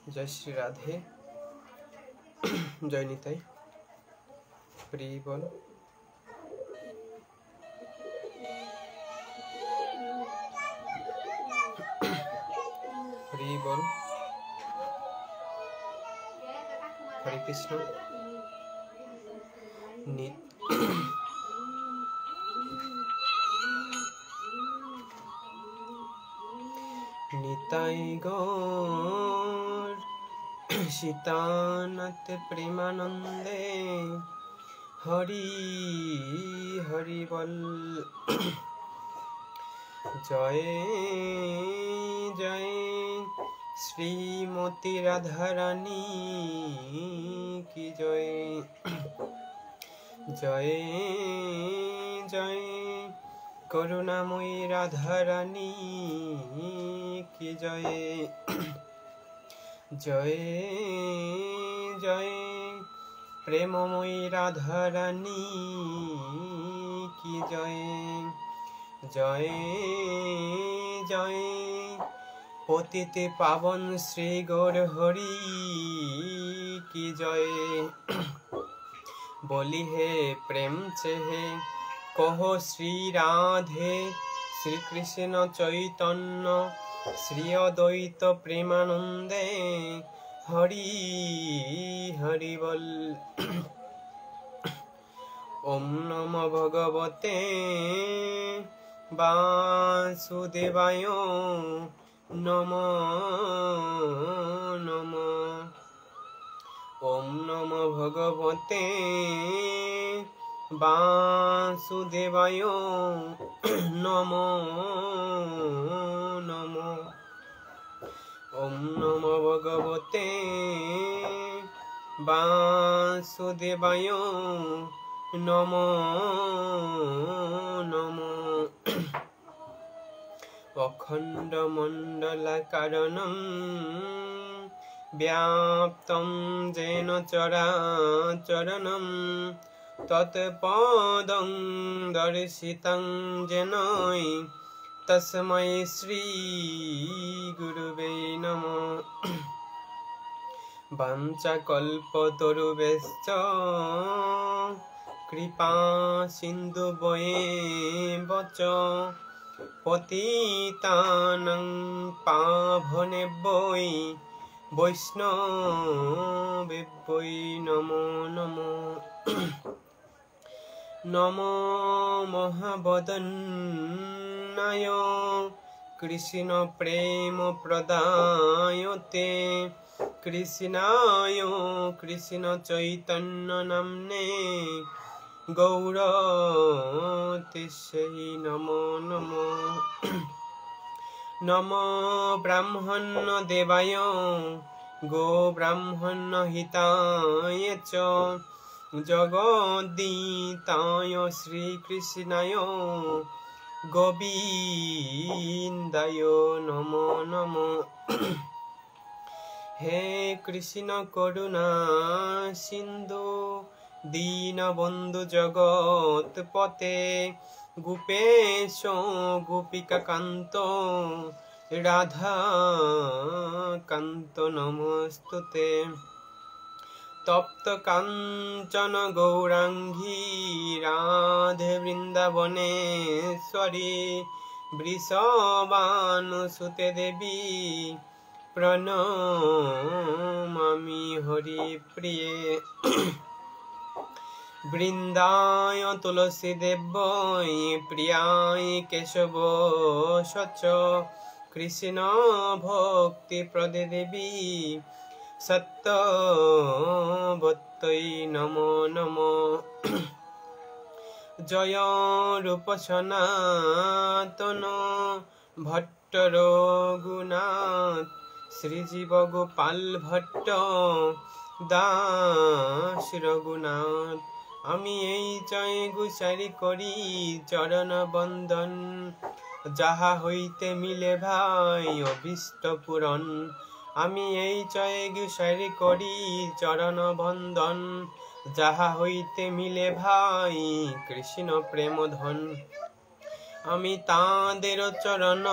जय श्री राधे। जय निताई। हरि बोल। हरि बोल। हरे कृष्ण। निताई गौर सीतानाथ प्रेमानंदे हरि हरि बोल। जय जय श्रीमती राधा रानी की जय। जय जय करुणामयी राधा रानी की जय। जय जय प्रेममयी राधा रानी की जय। जय जय पतित पावन श्री गौर हरि की जय। बोली है प्रेम से है कहो श्री राधे श्री कृष्ण चैतन्य श्री अद्वैत प्रेमानंदे हरि हरि बोल। ओम नमो भगवते वासुदेवाय नमो नमो। ओम नमो भगवते वासुदेवाय नमो नमो। ओम नमो भगवते वासुदेवाय नमो नमो। अखंड मंडलाकारणं व्याप्तं येन चराचरणं तत्पदं दर्शितं येन तस्मै श्री गुरुवे नमः। वाञ्छाकल्पतरुभ्यश्च कृपा सिन्धुभ्येव च पतितानां पावनेभ्यो वैष्णवेभ्यो नमो नमो। नमो महावदन्नाय कृष्ण प्रेम प्रदायते कृष्णाय कृष्ण चैतन्य नाम्ने गौरतिस्यै नमो नमो। नमो ब्राह्मण देवाय गो ब्राह्मण हिताय च जगद्दिताय श्रीकृष्णाय गोविन्दाय नमो नमो। हे कृष्ण करुणा सिंधु दीनबंधु जगत्पते गोपेश गोपिका कांत राधा कांत नमस्तुते। तप्त कांचन गौरांगी राधे वृंदावनेश्वरी वृषभानुसुते देवी प्रणमामि हरिप्रिये। वृंदाय तुलसी देव्यै प्रियाय केशव सच कृष्ण भक्ति प्रदे देवी सत्यवत्यै नमो नमो। जय रूप सनातन भट्ट रघुनाथ श्रीजीव गोपाल भट्ट दास रघुनाथ आमी এই জয় গুসারি করি চরণ বন্দন যাহা হইতে মিলে ভাই অভীষ্ট পূরণ। আমি এই জয় গুসারি করি চরণ বন্দন যাহা হইতে মিলে ভাই কৃষ্ণ প্রেম ধন। আমি তাঁদের চরণ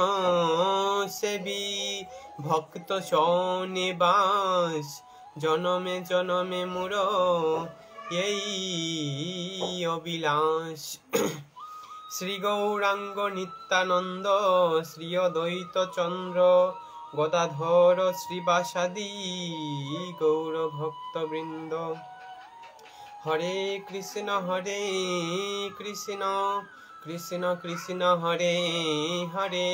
সেবী ভক্ত শনে বাস, জনমে জনমে মোর এই অবিলাস। শ্রী গৌরাঙ্গ নিত্যানন্দ, শ্রী অদ্বৈত চন্দ্র গদাধর শ্রীবাসাদি গৌর ভক্তবৃন্দ। হরে কৃষ্ণ কৃষ্ণ কৃষ্ণ হরে হরে,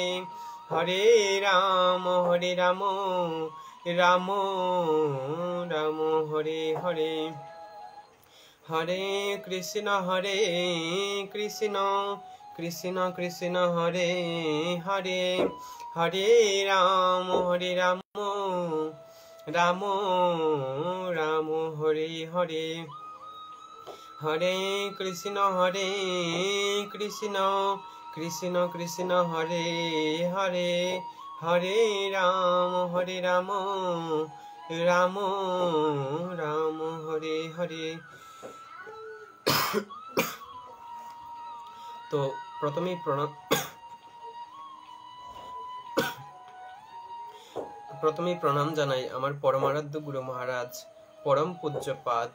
হরে রাম রাম রাম হরে হরে। হরে কৃষ্ণ কৃষ্ণ কৃষ্ণ হরে হরে, হরে রাম রাম রাম হরে হরে। হরে কৃষ্ণ কৃষ্ণ কৃষ্ণ হরে হরে, হরে রাম রাম রাম হরে হরে। তো প্রথমেই প্রণাম জানাই আমার পরমারাধ্য গুরু মহারাজ পরম পূজ্যপাদ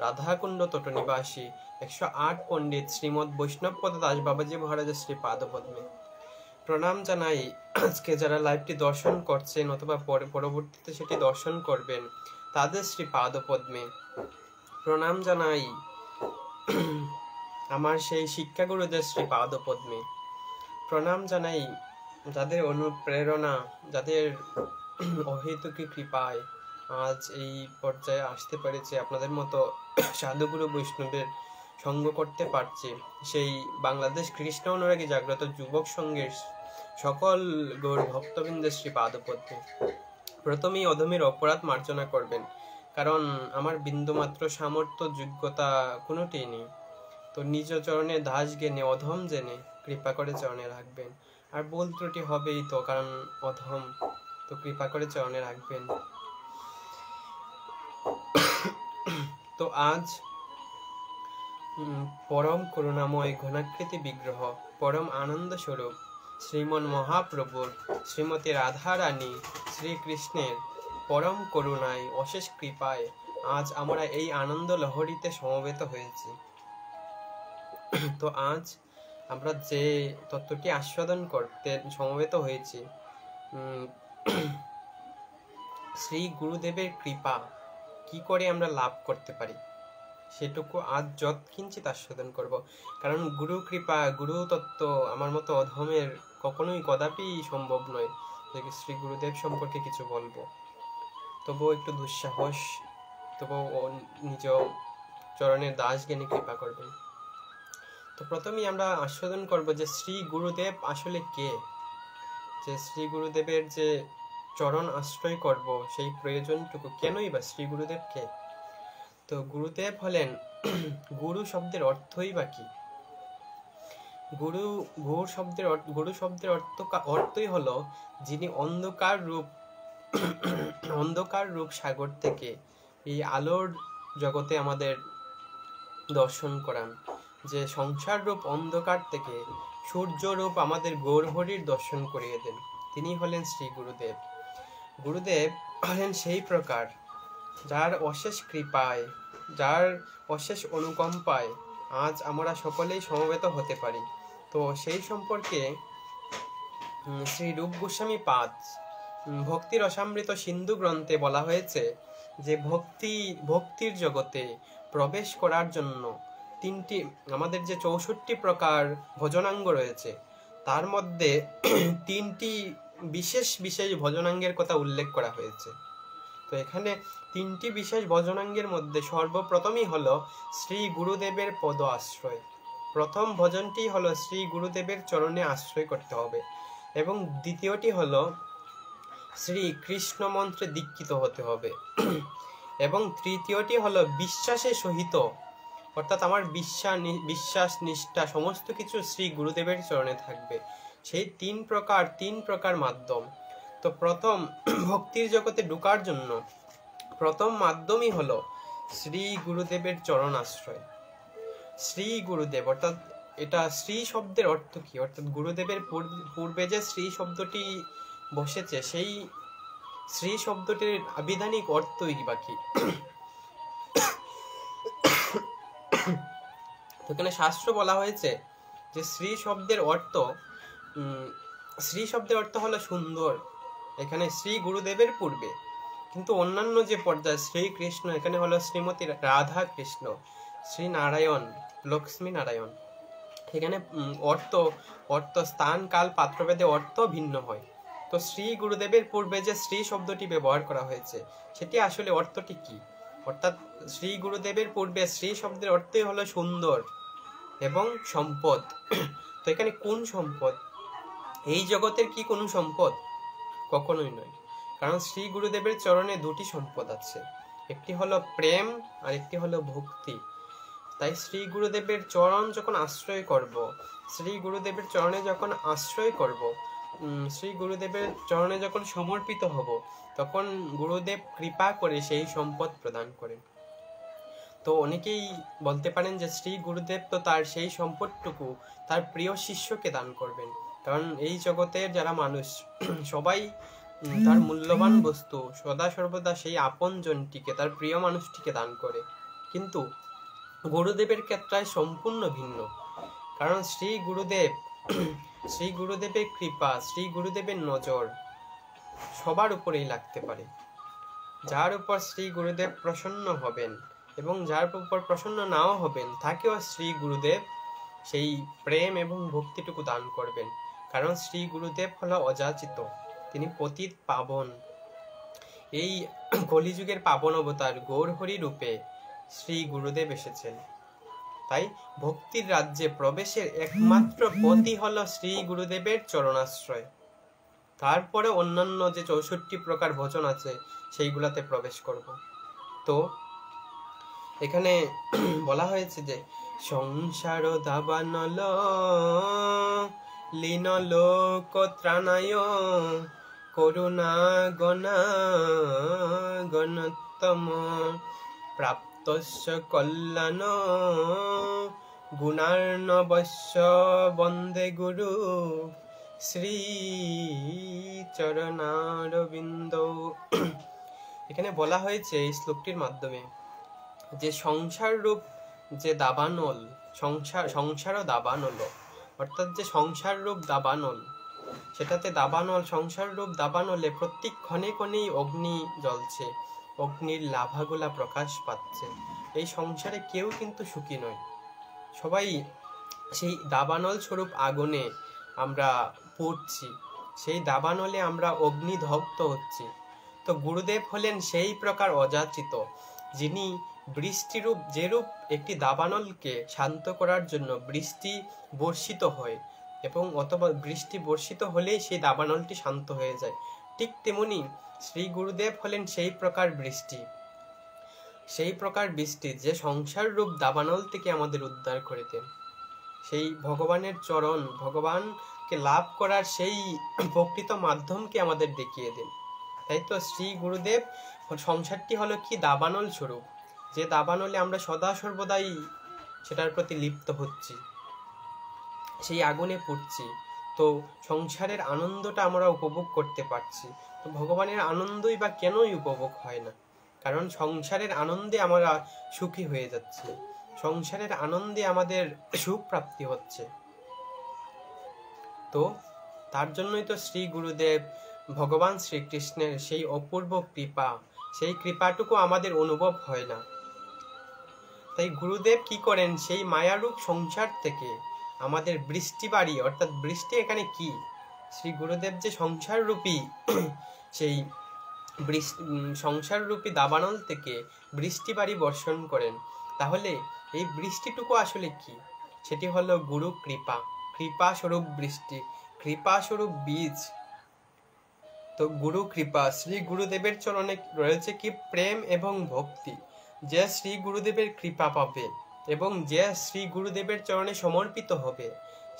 রাধাকুণ্ড তট নিবাসী 108 পণ্ডিত শ্রীমৎ বৈষ্ণবপদ দাস বাবাজি মহারাজের শ্রী পাদপদ্মে প্রণাম জানাই। আজকে যারা লাইভটি দর্শন করছেন অথবা পরবর্তীতে সেটি দর্শন করবেন তাদের শ্রী পাদপদ্মে প্রণাম জানাই। আমার সেই শিক্ষাগুরুদের শ্রী পাদপদ্মে প্রণাম জানাই। যাদের অনুপ্রেরণা, যাদের অহেতুকী কৃপায় আজ এই পর্যায়ে আসতে পেরেছে, আপনাদের মতো সাধুগুরু বৈষ্ণবের সঙ্গ করতে পারছে, সেই বাংলাদেশ কৃষ্ণ অনুরাগী জাগ্রত যুবক সংঘের সকল গৌর ভক্তবৃন্দের শ্রী পাদপদ্মে প্রথমেই অধমের অপরাধ মার্জনা করবেন, কারণ আমার বিন্দুমাত্র সামর্থ্য যোগ্যতা কোনোটিই নেই। তো নিজ চরণে দাস জ্ঞানে অধম জেনে কৃপা করে চরণে রাখবেন। আর ভুল ত্রুটি হবেই তো, কারণ অধম, তো কৃপা করে চরণে রাখবেন। তো আজ পরম করুণাময় ঘনাকৃতি বিগ্রহ পরম আনন্দ স্বরূপ শ্রীমন মহাপ্রভুর শ্রীমতী রাধা রানী শ্রীকৃষ্ণের পরম করুণায় অশেষ কৃপায় আজ আমরা এই আনন্দ লহরীতে সমবেত হয়েছি। তো আজ আমরা যে তত্ত্বটি আস্বাদন করতে সমবেত হয়েছি, শ্রী গুরুদেবের কৃপা কি করে আমরা লাভ করতে পারি সেটুকু আজ যৎকিঞ্চিত আস্বাদন করব। কারণ গুরু কৃপা, গুরু তত্ত্ব আমার মতো অধমের কখনোই কদাপি সম্ভব নয় যে শ্রী গুরুদেব সম্পর্কে কিছু বলবো। তবুও একটু দুঃসাহস, তবুও নিজ চরণের দাস জ্ঞানী কৃপা করবেন। তো প্রথমেই আমরা আস্বাদন করব যে শ্রী গুরুদেব আসলে কে, যে শ্রী গুরুদেবের যে চরণ আশ্রয় করব সেই প্রয়োজনটুকু, কেনই বা শ্রী গুরুদেব কে। তো গুরুদেব হলেন, গুরু শব্দের অর্থই বা কি? গুরু শব্দের অর্থই হলো যিনি অন্ধকার রূপ সাগর থেকে এই আলোর জগতে আমাদের দর্শন করান, যে সংসার রূপ অন্ধকার থেকে সূর্য রূপ আমাদের গৌরহরির দর্শন করিয়ে দেন, তিনি হলেন শ্রী গুরুদেব। গুরুদেব হলেন সেই প্রকার যার অশেষ কৃপায়, যার অশেষ অনুকম্পায় আজ আমরা সকলেই সমবেত হতে পারি। তো সেই সম্পর্কে শ্রী রূপ গোস্বামী পাদ ভক্তি রসামৃত সিন্ধু গ্রন্থে বলা হয়েছে যে ভক্তির জগতে প্রবেশ করার জন্য তিনটি, আমাদের যে 64 প্রকার ভজনাঙ্গ রয়েছে তার মধ্যে তিনটি বিশেষ ভজনাঙ্গের কথা উল্লেখ করা হয়েছে। তো এখানে তিনটি বিশেষ ভজনাঙ্গের মধ্যে সর্বপ্রথমই হলো শ্রী গুরুদেবের পদ আশ্রয়। প্রথম ভজনটি হলো শ্রী গুরুদেবের চরণে আশ্রয় করতে হবে, এবং দ্বিতীয়টি হলো শ্রী কৃষ্ণ মন্ত্রে দীক্ষিত হতে হবে, এবং তৃতীয়টি হলো বিশ্বাসের সহিত, অর্থাৎ আমার বিশ্বাস নিষ্ঠা সমস্ত কিছু শ্রী গুরুদেবের চরণে থাকবে। সেই তিন প্রকার মাধ্যম। তো প্রথম ভক্তির জগতে ঢোকার জন্য প্রথম মাধ্যমই হলো শ্রী গুরুদেবের চরণ আশ্রয়। শ্রী গুরুদেব, অর্থাৎ এটা শ্রী শব্দের অর্থ কি, অর্থাৎ গুরুদেবের পূর্বে যে শ্রী শব্দটি বসেছে সেই শ্রী শব্দটির আবিধানিক অর্থই বা কি? এখানে শাস্ত্র বলা হয়েছে যে শ্রী শব্দের অর্থ হলো সুন্দর। এখানে শ্রী গুরুদেবের পূর্বে, কিন্তু অন্যান্য যে পর্যায়ে শ্রীকৃষ্ণ, এখানে হলো শ্রীমতী রাধা কৃষ্ণ, শ্রী নারায়ণ, লক্ষ্মী নারায়ণ। এখানে অর্থ স্থান কাল পাত্রভেদে অর্থ ভিন্ন হয়। তো শ্রী গুরুদেবের পূর্বে যে শ্রী শব্দটি ব্যবহার করা হয়েছে সেটি আসলে অর্থটি কি? অর্থাৎ শ্রী গুরুদেবের পূর্বে শ্রী শব্দের অর্থই হলো সুন্দর এবং সম্পদ। তো এখানে কোন সম্পদ? এই জগতের কি কোনো সম্পদ? কখনোই নয়। কারণ শ্রী গুরুদেবের চরণে দুটি সম্পদ আছে, একটি হলো প্রেম আর একটি হলো ভক্তি। তাই শ্রী গুরুদেবের চরণ যখন আশ্রয় করব, শ্রী গুরুদেবের চরণে যখন আশ্রয় করব, শ্রী গুরুদেবের চরণে যখন সমর্পিত হব, তখন গুরুদেব কৃপা করে সেই সম্পদ প্রদান করেন। তো অনেকেই বলতে পারেন যে শ্রী গুরুদেব তো তার সেই সম্পদটুকু তার প্রিয় শিষ্যকে দান করবেন, কারণ এই জগতের যারা মানুষ সবাই তার মূল্যবান বস্তু সদা সর্বদা সেই আপন জনটিকে, তার প্রিয় মানুষটিকে দান করে। কিন্তু গুরুদেবের ক্ষেত্রে সম্পূর্ণ ভিন্ন। কারণ শ্রী গুরুদেবের কৃপা, শ্রী গুরুদেবের নজর সবার উপরেই লাগতে পারে। যার উপর শ্রী গুরুদেব প্রসন্ন হবেন এবং যার উপর প্রসন্ন নাও হবেন, তাকেও শ্রী গুরুদেব সেই প্রেম এবং ভক্তিটুকু দান করবেন। কারণ শ্রী গুরুদেব হলো অযাচিত, তিনি পতিত পাবন। এই কলিযুগের পাবন অবতার গৌরহরি রূপে শ্রী গুরুদেব এসেছেন। তাই ভক্তির রাজ্যে প্রবেশের একমাত্র পথই হলো শ্রী গুরুদেবের চরণাশ্রয়। তারপরে অন্যান্য যে 64 প্রকার ভজন আছে সেইগুলাতে প্রবেশ করব। তো এখানে বলা হয়েছে যে সংসার দাবানল লীন লোক ত্রাণায় করুণা গণতম প্রাপ্তস্য কল্যাণ গুণার্ণবস্য বন্দে গুরু শ্রী চরণারবিন্দ। এখানে বলা হয়েছে এই শ্লোকটির মাধ্যমে যে সংসার রূপ যে দাবানল, সংসার দাবানল, অর্থাৎ যে সংসার রূপ দাবানল, সেটাতে দাবানল, সংসার রূপ দাবানলে প্রত্যেক ক্ষণে ক্ষণেই অগ্নি জ্বলছে, অগ্নির লাভাগুলা প্রকাশ পাচ্ছে। এই সংসারে কেউ কিন্তু সুখী নয়, সবাই সেই দাবানল স্বরূপ আগুনে আমরা পড়ছি, সেই দাবানলে আমরা অগ্নিদগ্ধ হচ্ছি। তো গুরুদেব হলেন সেই প্রকার অযাচিত, যিনি বৃষ্টিরূপ, যেরূপ একটি দাবানলকে শান্ত করার জন্য বৃষ্টি বর্ষিত হয় এবং অথবা বৃষ্টি বর্ষিত হলেই সেই দাবানলটি শান্ত হয়ে যায়, ঠিক তেমনি শ্রী গুরুদেব হলেন সেই প্রকার বৃষ্টি যে সংসার রূপ দাবানল থেকে আমাদের উদ্ধার করে দেন। সেই ভগবানের চরণ, ভগবানকে লাভ করার সেই প্রকৃত মাধ্যমকে আমাদের দেখিয়ে দেন। তাই তো শ্রী গুরুদেব সংসারটি হলো কি দাবানল স্বরূপ, যে দাবানলে আমরা সদা সর্বদাই সেটার প্রতি লিপ্ত হচ্ছি, সেই আগুনে পুড়ছি। তো সংসারের আনন্দটা আমরা উপভোগ করতে পারছি। তো ভগবানের আনন্দই বা কেনই উপভোগ হয় না? কারণ সংসারের আনন্দে আমরা সুখী হয়ে যাচ্ছি, সংসারের আনন্দে আমাদের সুখ প্রাপ্তি হচ্ছে। তো তার জন্যই তো শ্রী গুরুদেব ভগবান শ্রীকৃষ্ণের সেই অপূর্ব কৃপা, সেই কৃপাটুকু আমাদের অনুভব হয় না। তাই গুরুদেব কি করেন, সেই মায়ারূপ সংসার থেকে আমাদের বৃষ্টি বাড়ি, অর্থাৎ বৃষ্টি এখানে কি, শ্রী গুরুদেব যে সংসার রূপী সেই সংসার রূপী দাবানল থেকে বৃষ্টি বাড়ি বর্ষণ করেন। তাহলে এই বৃষ্টিটুকু আসলে কি? সেটি হলো গুরু কৃপা, কৃপা স্বরূপ বৃষ্টি, কৃপা স্বরূপ বীজ। তো গুরু কৃপা, শ্রী গুরুদেবের চরণে রয়েছে কি প্রেম এবং ভক্তি। যে শ্রী গুরুদেবের কৃপা পাবে এবং যে শ্রী গুরুদেবের চরণে সমর্পিত হবে,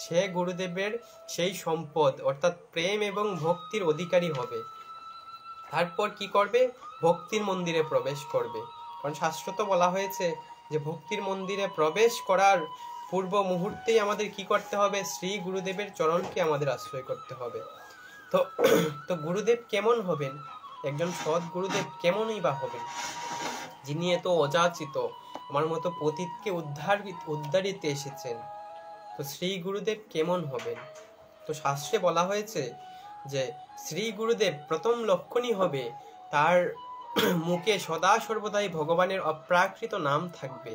সে গুরুদেবের সেই সম্পদ অর্থাৎ প্রেম এবং ভক্তির অধিকারী হবে। তারপর কি করবে? ভক্তির মন্দিরে প্রবেশ করবে। কারণ শাস্ত্র তো বলা হয়েছে যে ভক্তির মন্দিরে প্রবেশ করার পূর্ব মুহূর্তেই আমাদের কি করতে হবে? শ্রী গুরুদেবের চরণকে আমাদের আশ্রয় করতে হবে। তো গুরুদেব কেমন হবেন? একজন সৎ গুরুদেব কেমনই বা হবেন, যিনি এত অযাচিত আমার মতো পতিতকে উদ্ধারিতে এসেছেন, তো শ্রী গুরুদেব কেমন হবেন? তো শাস্ত্রে বলা হয়েছে যে শ্রী গুরুদেব প্রথম লক্ষণই হবে তার মুখে সদা সর্বদাই ভগবানের অপ্রাকৃত নাম থাকবে।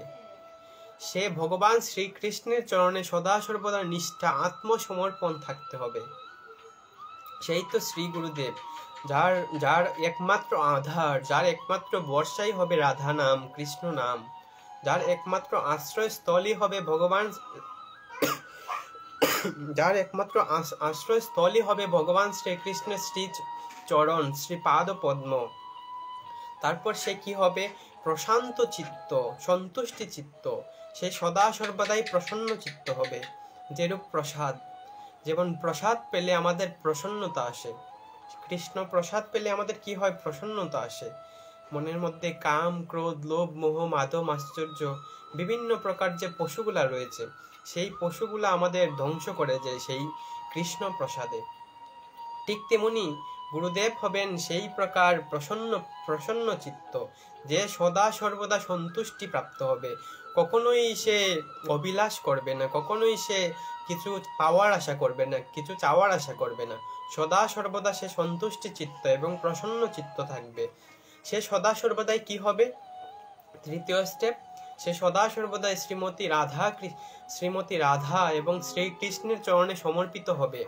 সে ভগবান শ্রীকৃষ্ণের চরণে সদা সর্বদা নিষ্ঠা আত্মসমর্পণ থাকতে হবে। সেই তো শ্রী গুরুদেব, যার একমাত্র আধার, যার একমাত্র বর্ষাই হবে রাধা নাম, কৃষ্ণ নাম, যার একমাত্র আশ্রয়স্থলই হবে ভগবান, যার একমাত্র আশ্রয়স্থলই হবে ভগবান শ্রীকৃষ্ণের শ্রী চরণ, শ্রী পাদ পদ্ম। তারপর সে কি হবে? প্রশান্ত চিত্ত, সন্তুষ্টি চিত্ত, সে সদা সর্বদাই প্রসন্ন চিত্ত হবে। যেরূপ প্রসাদ, যেমন প্রসাদ পেলে আমাদের প্রসন্নতা আসে, কৃষ্ণ প্রসাদ পেলে আমাদের কি হয়? প্রসন্নতা আসে। মনের মধ্যে কাম, ক্রোধ, লোভ, মোহ, মাধব, আশ্চর্য বিভিন্ন প্রকার যে পশুগুলা রয়েছে, সেই পশুগুলা আমাদের ধ্বংস করে যায় সেই কৃষ্ণ প্রসাদে। ঠিক তেমনি গুরুদেব হবেন সেই প্রকার প্রসন্ন চিত্ত, যে সদা সর্বদা সন্তুষ্টি প্রাপ্ত হবে। কখনোই সে অভিলাষ করবে না, কখনোই সে কিছু পাওয়ার আশা করবে না, কিছু চাওয়ার আশা করবে না। সদা সর্বদা সে সন্তুষ্টি চিত্ত এবং প্রসন্ন চিত্ত থাকবে। সে সদা সর্বদাই কি হবে? তৃতীয় স্টেপ, সে সদা সর্বদাই শ্রীমতী রাধা এবং শ্রীকৃষ্ণের চরণে সমর্পিত হবে।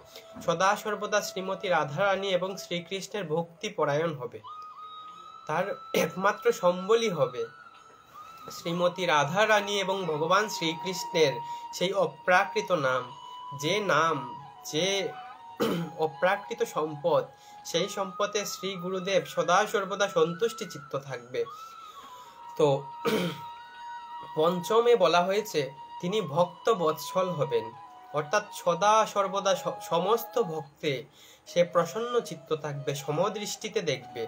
সদা সর্বদা শ্রীমতী রাধা রানী এবং শ্রীকৃষ্ণের ভক্তি পরায়ণ হবে। তার একমাত্র সম্বলই হবে শ্রীমতী রাধা রানী এবং ভগবান শ্রীকৃষ্ণের সেই অপ্রাকৃত নাম, যে অপ্রাকৃত সম্পদ, সেই সম্পদে শ্রী গুরুদেব সদা সর্বদা সন্তুষ্টি চিত্ত থাকবে। তো পঞ্চমে বলা হয়েছে তিনি ভক্ত বৎসল হবেন, অর্থাৎ সদা সর্বদা সমস্ত ভক্তে সে প্রসন্ন চিত্ত থাকবে, সমদৃষ্টিতে দেখবে।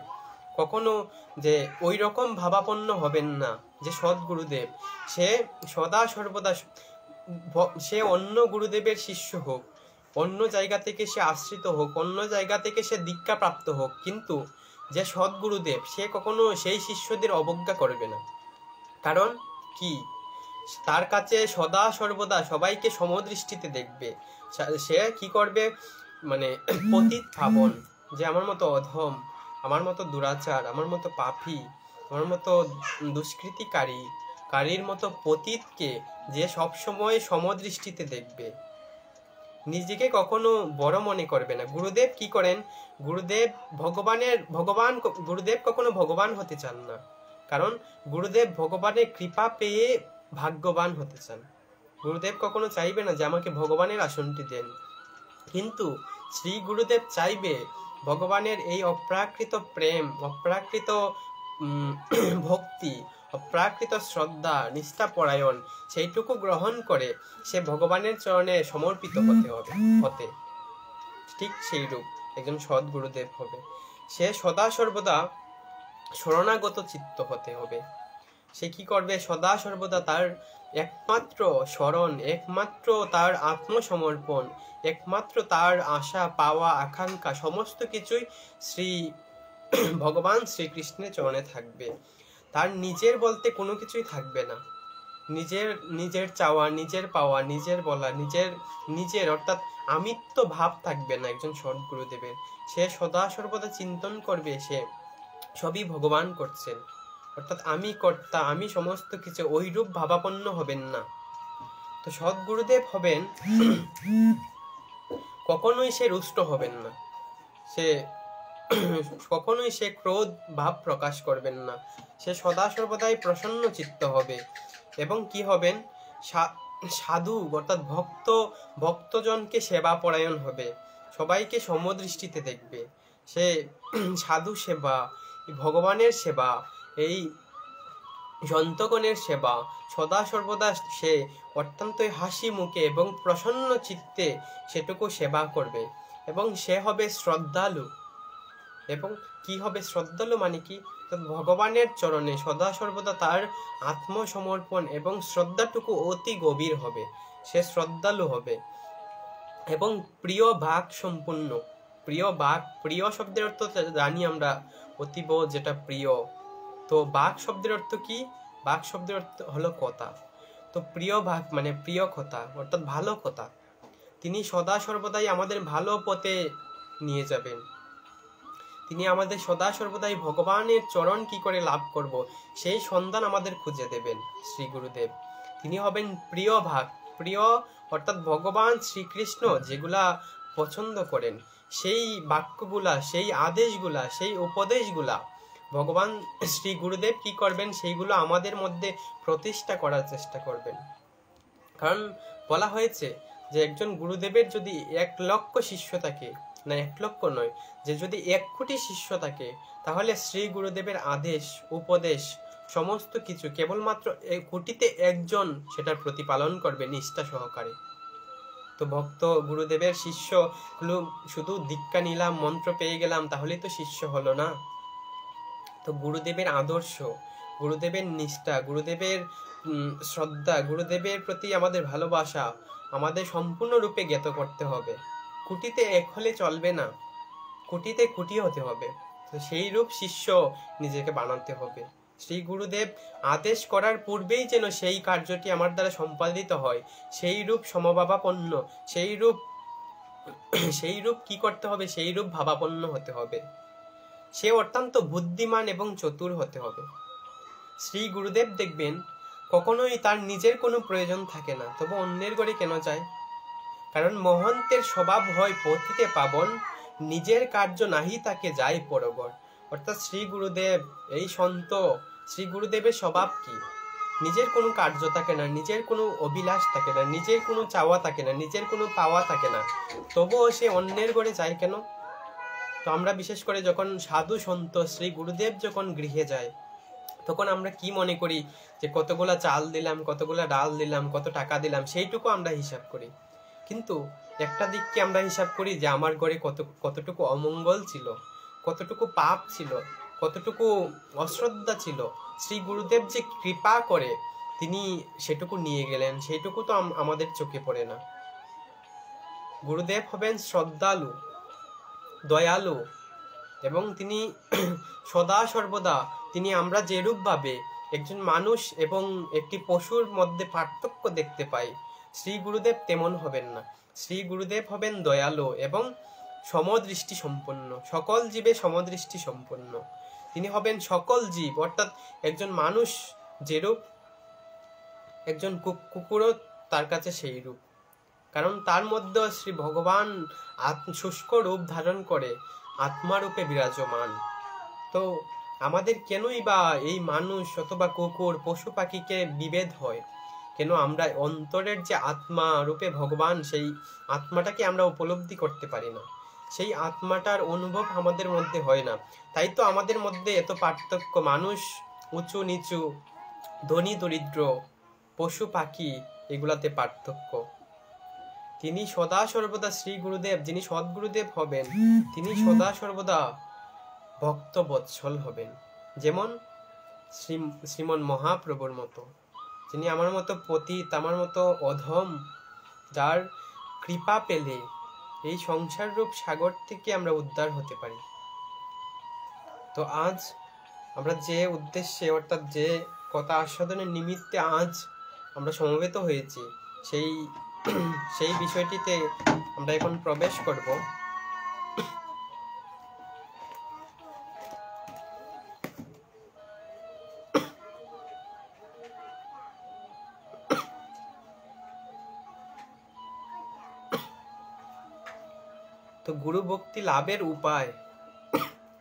কখনো যে ওই রকম ভাবাপন্ন হবেন না যে সদ্গুরুদেব, সে সদা সর্বদা সে অন্য গুরুদেবের শিষ্য হোক, অন্য জায়গা থেকে সে আশ্রিত হোক, অন্য জায়গা থেকে সে দীক্ষা প্রাপ্ত হোক, কিন্তু যে সদ্গুরুদেব সে কখনো সেই শিষ্যদের অবজ্ঞা করবে না। কারণ কি? তার কাছে সদা সর্বদা সবাইকে সমদৃষ্টিতে দেখবে। সে কি করবে? মানে পতিত ভাবন, যে আমার মতো অধম, আমার মতো দুরাচার, আমার মতো পাপী, আমার মতো দুষ্কৃতিকারীর মতো পতিতকে যে সবসময় সমদৃষ্টিতে দেখবে, নিজেকে কখনো বড় মনে করবে না। গুরুদেব কি করেন? গুরুদেব কখনো ভগবান হতে চান না, কারণ গুরুদেব ভগবানের কৃপা পেয়ে ভাগ্যবান হতে চান। গুরুদেব কখনো চাইবে না যে আমাকে ভগবানের আসনটি দেন, কিন্তু শ্রী গুরুদেব চাইবে ভগবানের এই অপ্রাকৃত প্রেম, অপ্রাকৃত ভক্তি, অপ্রাকৃত শ্রদ্ধা, নিষ্ঠা পরায়ণ, সেইটুকু গ্রহণ করে সে ভগবানের চরণে সমর্পিত হতে ঠিক সেই রূপ একজন সৎ গুরুদেব হবে। সে সদা সর্বদা শরণাগত চিত্ত হতে হবে। সে কি করবে? সদা সর্বদা তার একমাত্র শরণ, একমাত্র তার আত্মসমর্পণ, একমাত্র তার আশা পাওয়া আকাঙ্ক্ষা সমস্ত কিছুই শ্রী ভগবান শ্রীকৃষ্ণের চরণে থাকবে। তার নিজের বলতে কোনো কিছুই থাকবে না। নিজের চাওয়া, নিজের পাওয়া, নিজের বলা, নিজের অর্থাৎ আমিত্ব ভাব থাকবে না একজন সৎ গুরুদেবের। সে সদা সর্বদা চিন্তন করবে সে সবই ভগবান করছেন, অর্থাৎ আমি কর্তা, আমি সমস্ত কিছু, ওইরূপ ভাবাপন্ন হবেন না। তো সৎ গুরুদেব হবেন কখনোই সে রুষ্ট হবেন না, কখনোই সে ক্রোধ ভাব প্রকাশ করবেন না। সে সদা সর্বদাই প্রসন্ন চিত্ত হবে এবং কি হবেন? সাধু অর্থাৎ ভক্তজনকে সেবা পরায়ণ হবে, সবাইকে সমদৃষ্টিতে দেখবে। সে সাধু সেবা, ভগবানের সেবা, এই জন্তগণের সেবা সদা সর্বদা সে অত্যন্তই হাসি মুখে এবং প্রসন্ন চিত্তে সেটুকু সেবা করবে। এবং সে হবে শ্রদ্ধালু। এবং কি হবে শ্রদ্ধালু? মানে কি? ভগবানের চরণে সদা সর্বদা তার আত্মসমর্পণ এবং শ্রদ্ধাটুকু অতি গভীর হবে। সে শ্রদ্ধালু হবে এবং প্রিয় ভাগ সম্পূর্ণ, প্রিয় বাক, প্রিয় শব্দের অর্থ জানি আমরা অতীব যেটা প্রিয়। তো বাক শব্দের অর্থ কি? বাক শব্দের অর্থ হলো কথা। তো প্রিয় বাক মানে প্রিয় কথা, অর্থাৎ ভালো কথা। তিনি সদা সর্বদাই আমাদের ভালো পথে নিয়ে যাবেন। তিনি আমাদের সদা সর্বদাই ভগবানের চরণ কি করে লাভ করব সেই সন্ধান আমাদের খুঁজে দেবেন শ্রী গুরুদেব। তিনি হবেন প্রিয় ভাগ, প্রিয় অর্থাৎ ভগবান শ্রীকৃষ্ণ যেগুলা পছন্দ করেন সেই বাক্যগুলা, সেই আদেশগুলা, সেই উপদেশগুলা ভগবান শ্রী গুরুদেব কি করবেন, সেইগুলো আমাদের মধ্যে প্রতিষ্ঠা করার চেষ্টা করবেন। কারণ বলা হয়েছে যে একজন গুরুদেবের যদি 1 লক্ষ শিষ্য থাকে, না 1 লক্ষ নয়, যে যদি 1 কোটি শিষ্য থাকে, তাহলে শ্রী গুরুদেবের আদেশ উপদেশ সমস্ত কিছু কেবলমাত্র 1 কোটিতে 1 জন সেটার প্রতিপালন করবে নিষ্ঠা সহকারে। তো ভক্ত গুরুদেবের শিষ্য শুধু দীক্ষা নিলাম, মন্ত্র পেয়ে গেলাম, তাহলেই তো শিষ্য হলো না। তো গুরুদেবের আদর্শ, গুরুদেবের নিষ্ঠা, গুরুদেবের শ্রদ্ধা, গুরুদেবের প্রতি আমাদের ভালোবাসা আমাদের সম্পূর্ণরূপে জ্ঞাত করতে হবে। কোটিতে 1 হলে চলবে না, কোটিতে কোটি হতে হবে। তো সেই রূপ শিষ্য নিজেকে বানাতে হবে। শ্রী গুরুদেব আদেশ করার পূর্বেই যেন সেই কার্যটি আমার দ্বারা সম্পাদিত হয়, সেই রূপ সমভাবাপন্ন, সেই রূপ কি করতে হবে, সেই রূপ ভাবাপন্ন হতে হবে। সে অত্যন্ত বুদ্ধিমান এবং চতুর হতে হবে। শ্রী গুরুদেব দেখবেন কখনোই তার নিজের কোনো প্রয়োজন থাকে না, তবে অন্যের ঘরে কেন যায়? কারণ মহন্তের স্বভাব হয় পতিতে পাবন, নিজের কার্য নাহি তাকে যায় পরগর। অর্থাৎ শ্রী গুরুদেব, এই সন্ত শ্রী গুরুদেবের স্বভাব কি? নিজের কোনো কার্য থাকে না, নিজের কোনো অভিলাষ থাকে না, নিজের কোনো চাওয়া থাকে না, নিজের কোনো পাওয়া থাকে না, তবুও সে অন্যের ঘরে যায় কেন? তো আমরা বিশেষ করে যখন সাধু সন্ত শ্রী গুরুদেব যখন গৃহে যায়, তখন আমরা কি মনে করি যে কতগুলা চাল দিলাম, কতগুলা ডাল দিলাম, কত টাকা দিলাম, সেইটুকু আমরা হিসাব করি। কিন্তু একটা দিককে আমরা হিসাব করি যে আমার ঘরে কতটুকু অমঙ্গল ছিল, কতটুকু পাপ ছিল, কতটুকু অশ্রদ্ধা ছিল। শ্রী গুরুদেব যে কৃপা করে তিনি সেটুকু নিয়ে গেলেন, সেইটুকু তো আমাদের চোখে পড়ে না। গুরুদেব হবেন শ্রদ্ধালু, দয়ালু, এবং তিনি সদা সর্বদা তিনি আমরা যেরূপ ভাবে একজন মানুষ এবং একটি পশুর মধ্যে পার্থক্য দেখতে পাই, শ্রী গুরুদেব তেমন হবেন না। শ্রী গুরুদেব হবেন দয়ালু এবং সমদৃষ্টি সম্পন্ন, সকল জীবে সমদৃষ্টি সম্পন্ন। তিনি হবেন সকল জীব, অর্থাৎ একজন মানুষ যেরূপ, একজন কুকুরও তার কাছে সেই রূপ। কারণ তার মধ্যে শ্রী ভগবান শুষ্ক রূপ ধারণ করে আত্মারূপে বিরাজমান। তো আমাদের কেনই বা এই মানুষ অথবা কুকুর পশু পাখিকে বিভেদ হয় কেন? আমরা অন্তরের যে আত্মা রূপে ভগবান, সেই আত্মাটাকে আমরা উপলব্ধি করতে পারি না, সেই আত্মাটার অনুভব আমাদের মধ্যে হয় না। তাই তো আমাদের মধ্যে এত পার্থক্য, মানুষ উঁচু নিচু, ধনী দরিদ্র, পশু পাখি, এগুলাতে পার্থক্য। তিনি সদা সর্বদা শ্রী গুরুদেব, যিনি সদ্গুরুদেব হবেন, তিনি সদা সর্বদা ভক্ত বৎসল হবেন। যেমন শ্রীমন মহাপ্রভুর মতো, যিনি আমার মতো পতিত, আমার মতো অধম, যার কৃপা পেলে এই সংসার রূপ সাগর থেকে আমরা উদ্ধার হতে পারি। তো আজ আমরা যে উদ্দেশ্যে, অর্থাৎ যে কথা আস্বাদনের নিমিত্তে আজ আমরা সমবেত হয়েছি, সেই বিষয়টিতে আমরা এখন প্রবেশ করব। তো গুরু ভক্তি লাভের উপায়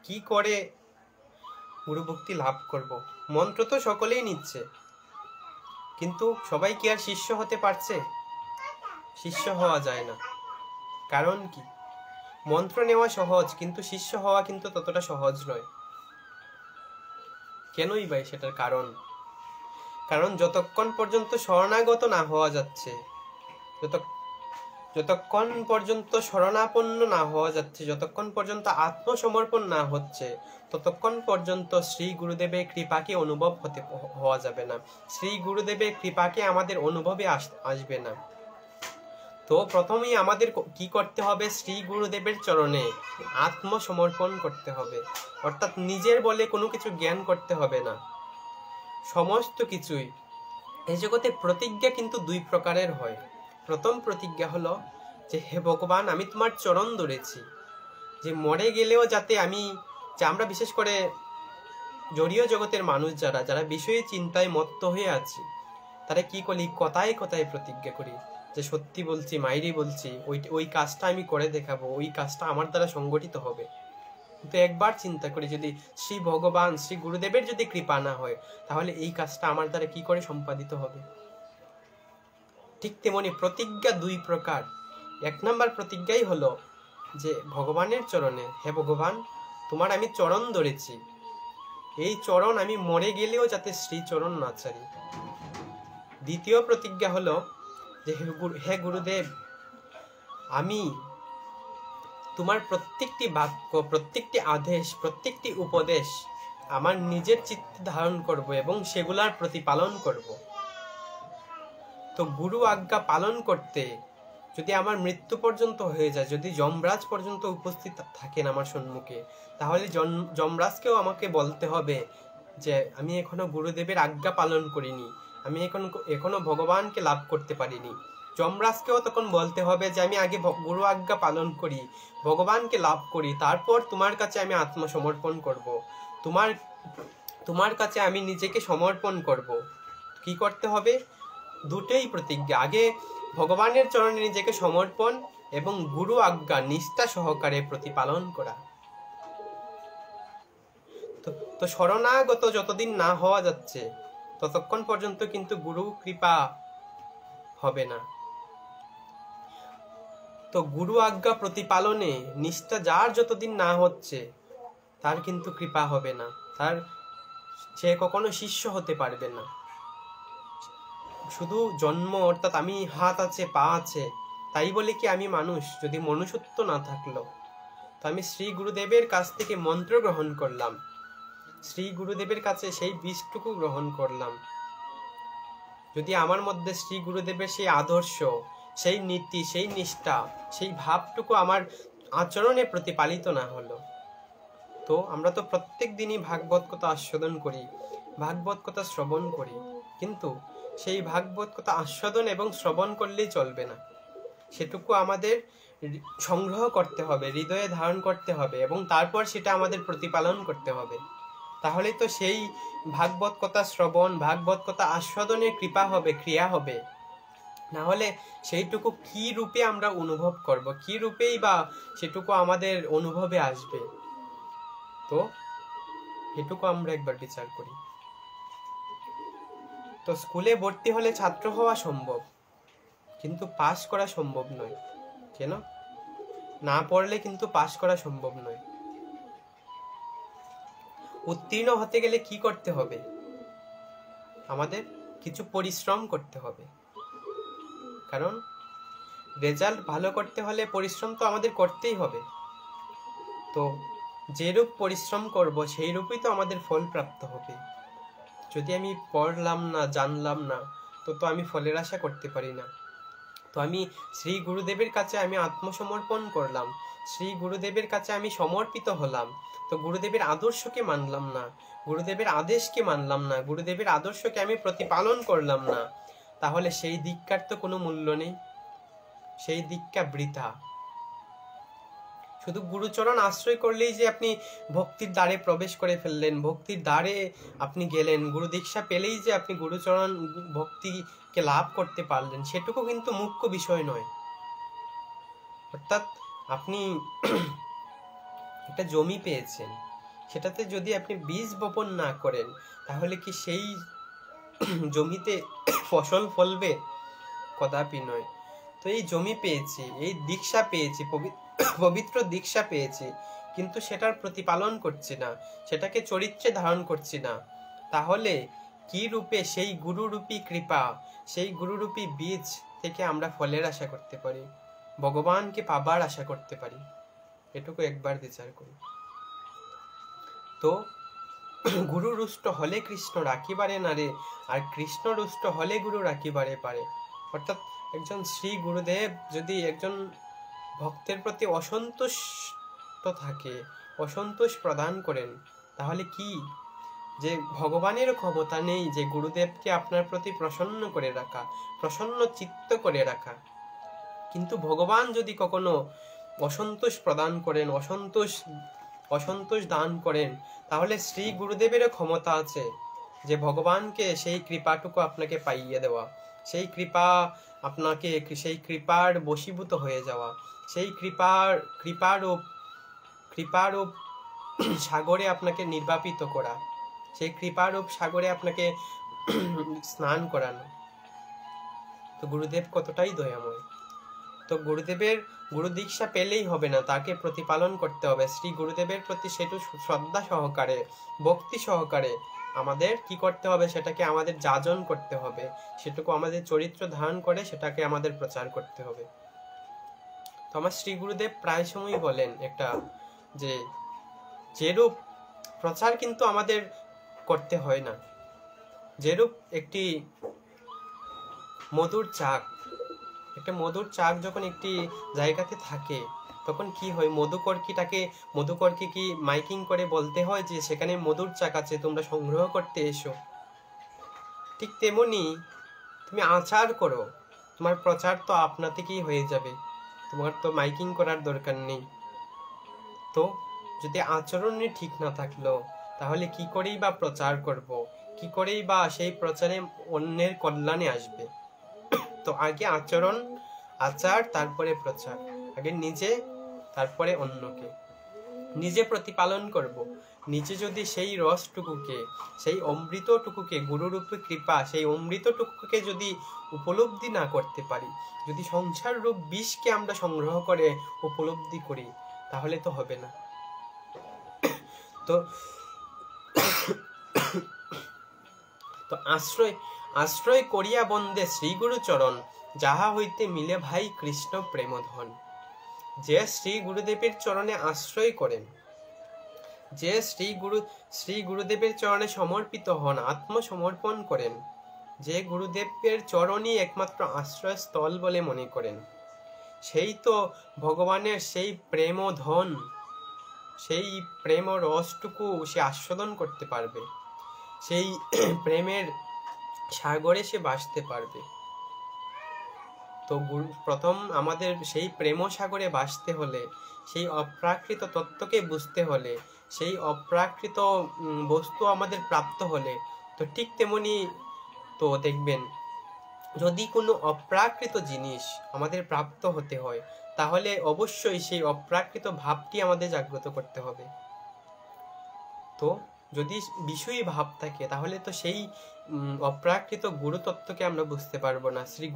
কি করে গুরু ভক্তি লাভ করব? মন্ত্র তো সকলেই নিচ্ছে, কিন্তু সবাই কি আর শিষ্য হতে পারছে? শিষ্য হওয়া যায় না। কারণ কি? মন্ত্র নেওয়া সহজ, কিন্তু শিষ্য হওয়া কিন্তু ততটা সহজ নয়। কেনই ভাই? সেটার কারণ যতক্ষণ পর্যন্ত শরণাগত না হওয়া যাচ্ছে, যতক্ষণ পর্যন্ত শরণাপন্ন না হওয়া যাচ্ছে, যতক্ষণ পর্যন্ত আত্মসমর্পণ না হচ্ছে, ততক্ষণ পর্যন্ত শ্রী গুরুদেবের কৃপাকে অনুভব হওয়া যাবে না। শ্রী গুরুদেবের কৃপাকে আমাদের অনুভবে আসবে না। তো প্রথমেই আমাদের কি করতে হবে? শ্রী গুরুদেবের চরণে আত্মসমর্পণ করতে হবে, অর্থাৎ নিজের বলে কোনো কিছু জ্ঞান করতে হবে না। সমস্ত কিছুই এই জগতে প্রতিজ্ঞা কিন্তু দুই প্রকারের হয়। প্রথম প্রতিজ্ঞা হলো যে হে ভগবান, আমি তোমার চরণ ধরেছি, যে মরে গেলেও যাতে আমরা বিশেষ করে জড়ীয় জগতের মানুষ যারা বিষয়ে চিন্তায় মত্ত হয়ে আছি, তারা কি করি? কথায় কথায় প্রতিজ্ঞা করি যে সত্যি বলছি, মাইরি বলছি, ওই কাজটা আমি করে দেখাবো, ওই কাজটা আমার দ্বারা সংগঠিত হবে। কিন্তু একবার চিন্তা করি, যদি শ্রী ভগবান শ্রী গুরুদেবের যদি কৃপা না হয়, তাহলে এই কাজটা আমার দ্বারা কি করে সম্পাদিত হবে? ঠিক তেমনি প্রতিজ্ঞা দুই প্রকার। এক নম্বর প্রতিজ্ঞাই হলো যে ভগবানের চরণে, হে ভগবান, তোমার আমি চরণ ধরেছি, এই চরণ আমি মরে গেলেও যাতে শ্রী চরণ না ছাড়ি। দ্বিতীয় প্রতিজ্ঞা হলো যে হে গুরুদেব, আমি তোমার প্রত্যেকটি বাক্য, প্রত্যেকটি আদেশ, প্রত্যেকটি উপদেশ আমার নিজের চিত্তে ধারণ করব এবং সেগুলার প্রতিপালন করব। তো গুরু আজ্ঞা পালন করতে যদি আমার মৃত্যু পর্যন্ত হয়ে যায়, যদি যমরাজ পর্যন্ত উপস্থিত থাকেন আমার সম্মুখে, তাহলে যমরাজকেও আমাকে বলতে হবে যে আমি এখনো গুরুদেবের আজ্ঞা পালন করিনি, আমি এখনো ভগবানকে লাভ করতে পারিনি। যমরাজকেও তখন বলতে হবে যে আমি আগে গুরু আজ্ঞা পালন করি, ভগবানকে লাভ করি, তারপর তোমার কাছে আমি আত্মসমর্পণ করব, তোমার কাছে আমি নিজেকে সমর্পণ করব। কি করতে হবে? দুটোই প্রতিজ্ঞা, আগে ভগবানের চরণে নিজেকে সমর্পণ এবং গুরু আজ্ঞা নিষ্ঠা সহকারে প্রতিপালন করা। তো শরণাগত যতদিন না হওয়া যাচ্ছে, ততক্ষণ পর্যন্ত কিন্তু গুরু কৃপা হবে না। তো গুরু আজ্ঞা প্রতিপালনে নিষ্ঠা যার যতদিন না হচ্ছে, তার কিন্তু কৃপা হবে না, সে কখনো শিষ্য হতে পারবে না। শুধু জন্ম, অর্থাৎ আমি হাত আছে, পা আছে, তাই বলে কি আমি মানুষ? যদি মনুষ্যত্ব না থাকলো, তো আমি শ্রী গুরুদেবের কাছ থেকে মন্ত্র গ্রহণ করলাম, শ্রী গুরুদেবের কাছে সেই বীজটুকু গ্রহণ করলাম, যদি আমার মধ্যে শ্রী গুরুদেবের সেই আদর্শ, সেই নীতি, সেই নিষ্ঠা, সেই ভাবটুকু আমার আচরণে প্রতিপালিত না হলো, তো আমরা তো প্রত্যেক দিনই ভাগবত কথা আস্বাদন করি, ভাগবত কথা শ্রবণ করি, কিন্তু সেই ভাগবত কথা আস্বাদন এবং শ্রবণ করলেই চলবে না, সেটুকু আমাদের সংগ্রহ করতে হবে, হৃদয়ে ধারণ করতে হবে এবং তারপর সেটা আমাদের প্রতিপালন করতে হবে। তাহলে তো সেই ভাগবত কথা শ্রবণ, ভাগবত কথা আস্বাদনের কৃপা হবে, ক্রিয়া হবে। না হলে সেইটুকু কি রূপে আমরা অনুভব করব, কি রূপেই বা সেটুকু আমাদের অনুভবে আসবে? তো এটুকু আমরা একবার বিচার করি। তো স্কুলে ভর্তি হলে ছাত্র হওয়া সম্ভব, কিন্তু পাস করা সম্ভব নয়। কেন? না পড়লে কিন্তু পাস করা সম্ভব নয়। উত্তীর্ণ হতে গেলে কি করতে হবে? আমাদের কিছু পরিশ্রম করতে হবে, কারণ রেজাল্ট ভালো করতে হলে পরিশ্রম তো আমাদের করতেই হবে। তো যেরূপ পরিশ্রম করব, সেই রূপই তো আমাদের ফল প্রাপ্ত হবে। যদি আমি পড়লাম না, জানলাম না, তো আমি ফলের আশা করতে পারি না। তো আমি শ্রী গুরুদেবের কাছে আমি আত্মসমর্পণ করলাম, শ্রী গুরুদেবের কাছে আমি সমর্পিত হলাম, তো গুরুদেবের আদর্শকে মানলাম না, গুরুদেবের আদেশকে মানলাম না, গুরুদেবের আদর্শকে আমি প্রতিপালন করলাম না, তাহলে সেই দীক্ষার তো কোনো মূল্য নেই, সেই দীক্ষা বৃথা। শুধু গুরুচরণ আশ্রয় করলেই যে আপনি ভক্তির দ্বারে প্রবেশ করে ফেললেন, ভক্তির দ্বারে আপনি গেলেন, গুরু দীক্ষা পেলেই যে আপনি গুরুচরণ ভক্তিকে লাভ করতে পারলেন, সেটুকু কিন্তু মুখ্য বিষয় নয়। অর্থাৎ আপনি একটা জমি পেয়েছেন, সেটাতে যদি আপনি বীজ বপন না করেন, তাহলে কি সেই জমিতে ফসল ফলবে? কদাপি নয়। তো এই জমি পেয়েছি, এই দীক্ষা পেয়েছি, পবিত্র দীক্ষা পেয়েছি, কিন্তু সেটার প্রতিপালন করছি না, সেটাকে চরিত্রে ধারণ করছি না, তাহলে কি রূপে সেই গুরুরূপী কৃপা, সেই গুরুরূপী বীজ থেকে আমরা ফলের আশা করতে পারি, ভগবানকে পাবার আশা করতে পারি? এটুকু একবার বিচার করি। তো গুরু রুষ্ট হলে কৃষ্ণ রাখিবারে নারে, আর কৃষ্ণ রুষ্ট হলে গুরু রাখিবারে পারে। অর্থাৎ একজন শ্রী গুরুদেব যদি একজন ভক্তের প্রতি অসন্তুষ্ট থাকে, অসন্তোষ প্রদান করেন, তাহলে কি যে ভগবানের ক্ষমতা নেই যে গুরুদেবকে আপনার প্রতি প্রসন্ন করে রাখা, প্রসন্ন চিত্ত করে রাখা? কিন্তু ভগবান যদি কখনো অসন্তোষ প্রদান করেন, অসন্তোষ দান করেন, তাহলে শ্রী গুরুদেবেরও ক্ষমতা আছে যে ভগবানকে সেই কৃপাটুকু আপনাকে পাইয়ে দেওয়া, সেই কৃপার বশীভূত হয়ে যাওয়া, সেই কৃপারূপ সাগরে আপনাকে নির্বাপিত করা, সেই কৃপারূপ সাগরে আপনাকে স্নান করানো। তো গুরুদেব কতটাই দয়াময়। তো গুরু দীক্ষা পেলেই হবে না, তাকে প্রতিপালন করতে হবে। শ্রী গুরুদেবের প্রতি সেটু শ্রদ্ধা সহকারে, ভক্তি সহকারে আমাদের কি করতে হবে, সেটাকে আমাদের যাজন করতে হবে, সেটুকু আমাদের চরিত্র ধারণ করে সেটাকে আমাদের প্রচার করতে হবে। তো আমার শ্রী গুরুদেব প্রায় সময় বলেন একটা, যেরূপ প্রচার কিন্তু আমাদের করতে হয় না। যেরূপ একটি মধুর চাক যখন একটি জায়গাতে থাকে, তখন কি হয়, মধুকরকে কি মাইকিং করে বলতে হয় যে সেখানে মধুর চাক আছে, তোমরা সংগ্রহ করতে এসো? ঠিক তেমনি তুমি আচার করো, তোমার প্রচার তো আপনা থেকেই হয়ে যাবে, তোমার তো মাইকিং করার দরকার নেই। তো যদি আচরণে ঠিক না থাকলো, তাহলে কি করেই বা প্রচার করব, কি করেই বা সেই প্রচারে অন্যের কল্যাণে আসবে? তো আগে আচার, তারপরে প্রচার। আগে নিজে, তারপরে অন্যকে। নিজে প্রতিপালন করব। নিজে যদি সেই রসটুকুকে, সেই অমৃতটুকুকে, গুরুরূপে কৃপা, সেই অমৃতটুকুকে যদি উপলব্ধি না করতে পারি, যদি সংসার রূপ বিষকে আমরা সংগ্রহ করে উপলব্ধি করি, তাহলে তো হবে না। তো আশ্রয় করিয়া বন্দে শ্রী গুরু চরণ, যাহা হইতে মিলে ভাই কৃষ্ণ প্রেমধন। যে শ্রী গুরুদেবের চরণে আশ্রয় করেন, যে শ্রী গুরুদেবের চরণে সমর্পিত হন, আত্মসমর্পণ করেন, যে গুরুদেবের চরণই একমাত্র আশ্রয়স্থল বলে মনে করেন, সেই তো ভগবানের সেই প্রেমধন, সেই প্রেম রসটুকু সে আস্বাদন করতে পারবে, সেই প্রেমের সাগরে সে ভাসতে পারবে। তো প্রথম আমাদের সেই প্রেম সাগরে ভাসতে হলে, সেই অপ্রাকৃত তত্ত্বকে বুঝতে হলে, সেই অপ্রাকৃত বস্তু আমাদের প্রাপ্ত হলে, তো ঠিক তেমনি তো দেখবেন, যদি কোনো অপ্রাকৃত জিনিস আমাদের প্রাপ্ত হতে হয়, তাহলে অবশ্যই সেই অপ্রাকৃত ভাবটি আমাদের জাগ্রত করতে হবে। তো যদি বিষয়ী ভাব থাকে, তাহলে তো সেই অপ্রাকৃত গুরুতত্ত্বকে আমরা বুঝতে পারবো না, শ্রী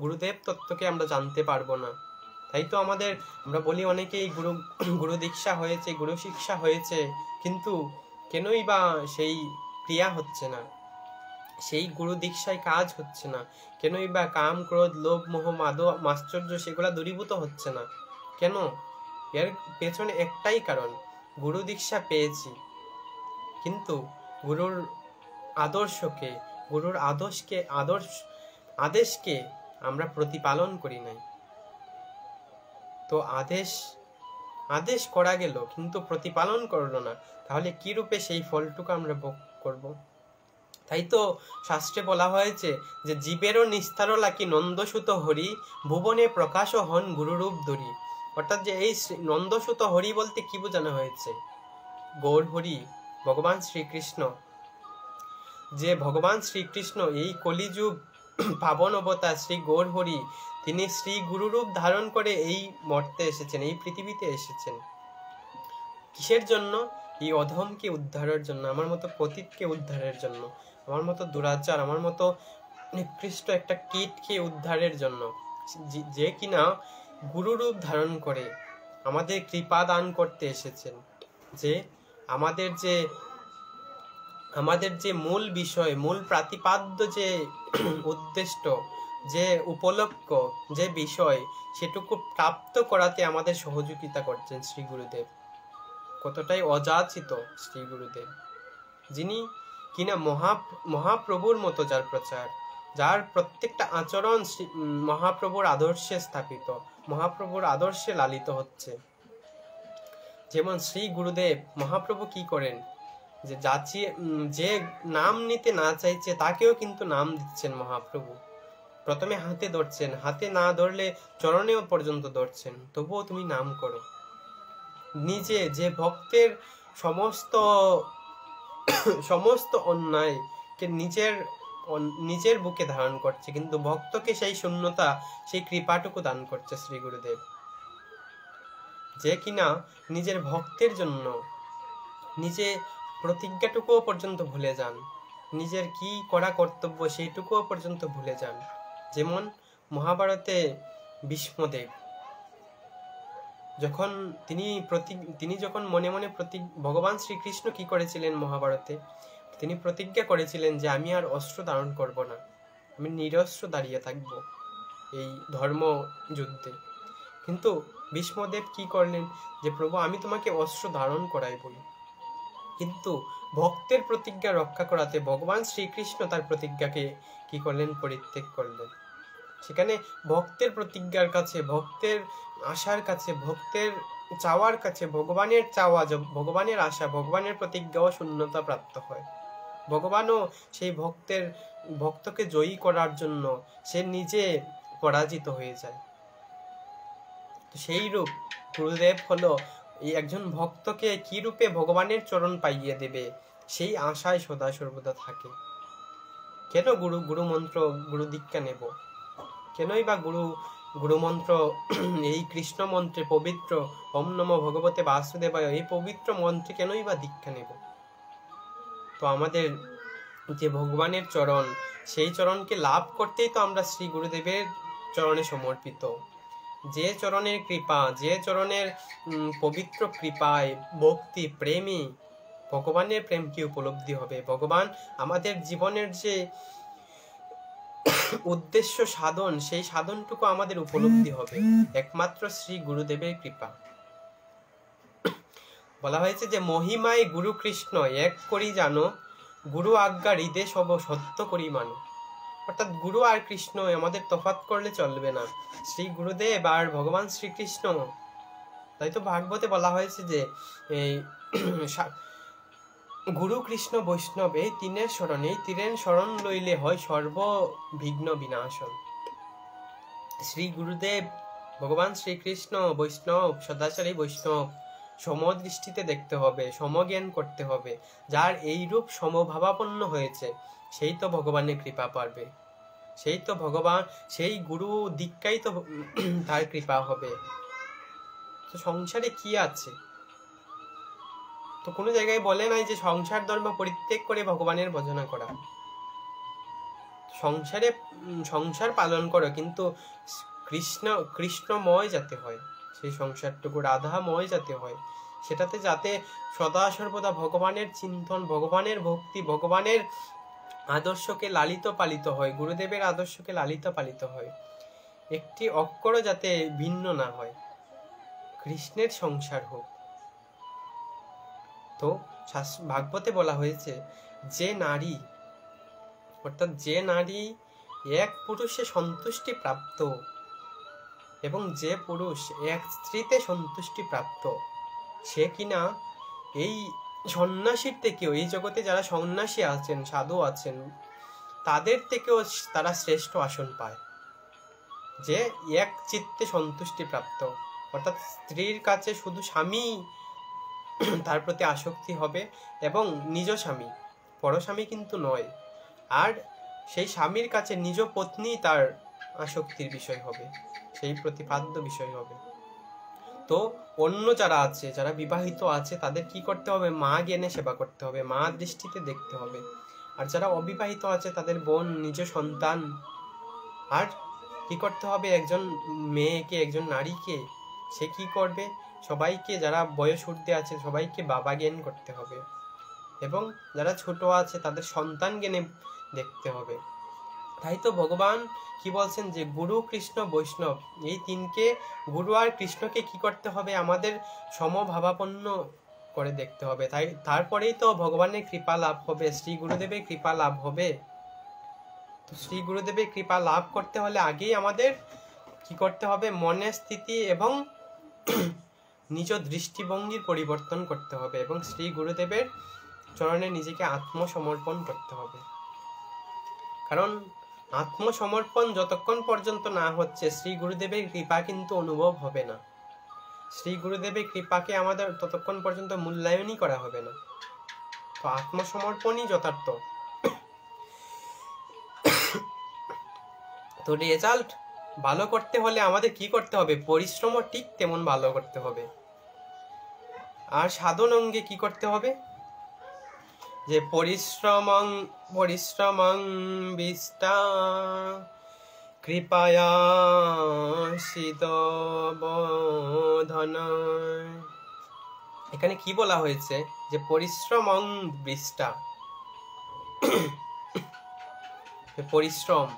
গুরুদেব তত্ত্বকে আমরা জানতে পারবো না। তাই তো আমরা বলি অনেকেই গুরু দীক্ষা হয়েছে, গুরু শিক্ষা হয়েছে, কিন্তু কেনই বা সেই ক্রিয়া হচ্ছে না, সেই গুরু দীক্ষায় কাজ হচ্ছে না? কেনই বা কাম, ক্রোধ, লোভ, মোহ, মাশ্চর্য সেগুলা দূরীভূত হচ্ছে না কেন? এর পেছনে একটাই কারণ, গুরু দীক্ষা পেয়েছি, কিন্তু গুরুর আদর্শকে, গুরুর আদেশকে আমরা প্রতিপালন করি নাই। তো আদেশ করা গেল, কিন্তু প্রতিপালন করলো না, তাহলে কি রূপে সেই ফলটুকু আমরা ভোগ করব? তাই তো শাস্ত্রে বলা হয়েছে যে জীবেরও নিস্তার লাকি নন্দসুত হরি, ভুবনে প্রকাশ হন গুরুরূপ ধরি। অর্থাৎ যে এই নন্দসুত হরি বলতে কি বোঝানো হয়েছে? গৌর হরি, ভগবান শ্রীকৃষ্ণ। যে ভগবান শ্রীকৃষ্ণ এই কলিযুগ পাবন অবতার শ্রী গৌর হরি, তিনি শ্রী গুরুরূপ ধারণ করে এই মর্তে এসেছেন, এই পৃথিবীতে এসেছেন। কিসের জন্য? এই অধমকে উদ্ধারের জন্য, আমার মতো পতিতকে উদ্ধারের জন্য, আমার মতো দুরাচার, আমার মতো নিকৃষ্ট একটা কীটকে উদ্ধারের জন্য, যে কিনা গুরুরূপ ধারণ করে আমাদের কৃপা দান করতে এসেছেন। যে আমাদের যে মূল বিষয়, মূল প্রাতিপাদ্য, যে উদ্দেশ্য, যে উপলক্ষ, যে বিষয়, সেটুকু প্রাপ্ত করাতে আমাদের সহযোগিতা করছেন শ্রী গুরুদেব। কতটাই অযাচিত শ্রী গুরুদেব, যিনি কিনা মহাপ্রভুর মতো যার প্রচার, যার প্রত্যেকটা আচরণ মহাপ্রভুর আদর্শে স্থাপিত, মহাপ্রভুর আদর্শে লালিত হচ্ছে। যেমন শ্রী গুরুদেব মহাপ্রভু কি করেন, যে যে নাম নিতে না চাইছে তাকেও কিন্তু নাম দিচ্ছেন মহাপ্রভু। প্রথমে হাতে ধরছেন, হাতে না ধরলে চরণেও পর্যন্ত ধরছেন, তবুও তুমি নাম করো। নিজে যে ভক্তের সমস্ত অন্যায়কে নিজের বুকে ধারণ করছে, কিন্তু ভক্তকে সেই শূন্যতা, সেই কৃপাটুকু দান করছে শ্রী গুরুদেব, যে কিনা নিজের ভক্তের জন্য নিজে প্রতিজ্ঞাটুকুও পর্যন্ত ভুলে যান, নিজের কি করা কর্তব্য সেইটুকুও পর্যন্ত ভুলে যান। যেমন মহাভারতে ভীষ্মদেব যখন তিনি যখন মনে মনে ভগবান শ্রীকৃষ্ণ কি করেছিলেন মহাভারতে, তিনি প্রতিজ্ঞা করেছিলেন যে আমি আর অস্ত্র ধারণ করব না, আমি নিরস্ত্র দাঁড়িয়ে থাকব এই ধর্ম যুদ্ধে। কিন্তু ভীষ্মদেব কি করলেন, যে প্রভু আমি তোমাকে অস্ত্র ধারণ করাই বলি। কিন্তু ভক্তের প্রতিজ্ঞা রক্ষা করাতে ভগবান শ্রীকৃষ্ণ তার প্রতিজ্ঞাকে কি করলেন, পরিত্যাগ করলেন। সেখানে ভক্তের প্রতিজ্ঞার কাছে, ভক্তের আশার কাছে, ভক্তের চাওয়ার কাছে ভগবানের চাওয়া, ভগবানের আশা, ভগবানের প্রতিজ্ঞাও শূন্যতা প্রাপ্ত হয়। ভগবানও সেই ভক্তকে জয়ী করার জন্য সে নিজে পরাজিত হয়ে যায়। তো সেই রূপ গুরুদেব হলো এই একজন ভক্তকে কি রূপে ভগবানের চরণ পাইয়ে দেবে সেই আশায় সদা সর্বদা থাকে। কেন গুরু মন্ত্র, গুরু দীক্ষা নেব? কেনই বা গুরু মন্ত্র, এই কৃষ্ণ মন্ত্রে পবিত্র ওম নমো ভগবতে বাসুদেবায়, এই পবিত্র মন্ত্রে কেনই বা দীক্ষা নেব? তো আমাদের যে ভগবানের চরণ, সেই চরণকে লাভ করতেই তো আমরা শ্রী গুরুদেবের চরণে সমর্পিত। যে চরণের কৃপা, যে চরণের পবিত্র কৃপায় ভক্তি প্রেমী ভগবানের প্রেম কি উপলব্ধি হবে, ভগবান আমাদের জীবনের যে উদ্দেশ্য সাধন, সেই সাধনটুকু আমাদের উপলব্ধি হবে একমাত্র শ্রী গুরুদেবের কৃপা। বলা হয়েছে যে মহিমায় গুরু কৃষ্ণ এক করি জানো, গুরু আজ্ঞা হৃদে সব সত্য করি মানো। অর্থাৎ গুরু আর কৃষ্ণ আমাদের তফাৎ করলে চলবে না, শ্রী গুরুদেব আর ভগবান শ্রীকৃষ্ণ। তাই তো ভাগবতে বলা হয়েছে যে এই গুরু কৃষ্ণ বৈষ্ণব এই তিনের শরণ, এই তিনের শরণ লইলে হয় সর্ববিঘ্ন বিনাশন। শ্রী গুরুদেব, ভগবান শ্রীকৃষ্ণ, বৈষ্ণব, সদাচারী বৈষ্ণব সমদৃষ্টিতে দেখতে হবে, সমজ্ঞান করতে হবে। যার এই রূপ সমভাবাপন্ন হয়েছে সেই তো ভগবানের কৃপা পারবে, সেই তো ভগবান, সেই গুরু দীক্ষাই তো তার কৃপা হবে। তো সংসারে কি আছে? তো কোনো জায়গায় বলে নাই যে সংসার ধর্ম পরিত্যাগ করে ভগবানের ভজনা করা। সংসার পালন করো, কিন্তু কৃষ্ণময় যাতে হয়, সেই সংসারটুকু রাধাময় যাতে হয়, সেটাতে যাতে সদা সর্বদা ভগবানের চিন্তন, ভগবানের ভক্তি, ভগবানের আদর্শকে লালিত পালিত হয়, গুরুদেবের আদর্শকে লালিত পালিত হয়, একটি অক্ষরও যাতে ভিন্ন না হয়, কৃষ্ণের সংসার হোক। তো ভাগবতে বলা হয়েছে যে নারী, অর্থাৎ যে নারী এক পুরুষে সন্তুষ্টি প্রাপ্ত এবং যে পুরুষ এক স্ত্রীতে সন্তুষ্টি প্রাপ্ত, সে কিনা এই সন্ন্যাসীর থেকেও, এই জগতে যারা সন্ন্যাসী আছেন, সাধু আছেন, তাদের থেকেও তারা শ্রেষ্ঠ আসন পায়। যে এক চিত্তে সন্তুষ্টি প্রাপ্ত, অর্থাৎ স্ত্রীর কাছে শুধু স্বামী তার প্রতি আসক্তি হবে এবং নিজ স্বামী, পরস্বামী কিন্তু নয়। আর সেই স্বামীর কাছে নিজ পত্নী তার আসক্তির বিষয় হবে, সেই প্রতিপাদ্য বিষয় হবে। তো অন্য যারা আছে, যারা বিবাহিত আছে, তাদের কি করতে হবে? মা জ্ঞানে সেবা করতে হবে, মা দৃষ্টিতে দেখতে হবে। আর যারা অবিবাহিত আছে তাদের বোন, নিজ সন্তান। আর কি করতে হবে? একজন মেয়েকে, একজন নারীকে সে কি করবে? সবাইকে, যারা বয়স ঊর্ধ্বে আছে সবাইকে বাবা জ্ঞান করতে হবে, এবং যারা ছোট আছে তাদের সন্তান জ্ঞানে দেখতে হবে। তাই তো ভগবান কি বলছেন যে গুরু কৃষ্ণ বৈষ্ণব এই তিনকে, গুরু আর কৃষ্ণকে কি করতে হবে? আমাদের সমভাবাপন্ন করে দেখতে হবে। তারপরেই তো ভগবানের কৃপা লাভ হবে, শ্রী গুরুদেবের কৃপা লাভ হবে। তো তো শ্রী গুরুদেবের কৃপা লাভ করতে হলে আগেই আমাদের কি করতে হবে, মনের স্থিতি এবং নিজ দৃষ্টিভঙ্গির পরিবর্তন করতে হবে এবং শ্রী গুরুদেবের চরণে নিজেকে আত্মসমর্পণ করতে হবে। কারণ আত্মসমর্পণ যতক্ষণ পর্যন্ত না হচ্ছে শ্রী গুরুদেবের কৃপা কিন্তু অনুভব হবে না। শ্রী গুরুদেবের কৃপাকে আমাদের ততক্ষণ পর্যন্ত মূল্যায়নই করা হবে না। তো আত্মসমর্পণই যথার্থ। তো রেজাল্ট ভালো করতে হলে আমাদের কি করতে হবে, পরিশ্রমও ঠিক তেমন ভালো করতে হবে। আর সাধন অঙ্গে কি করতে হবে, যে পরিশ্রমং বিষ্টা কৃপায়া সিদ্ধবোধন। এখানে কি বলা হয়েছে, যে পরিশ্রমং বিষ্টা, পরিশ্রম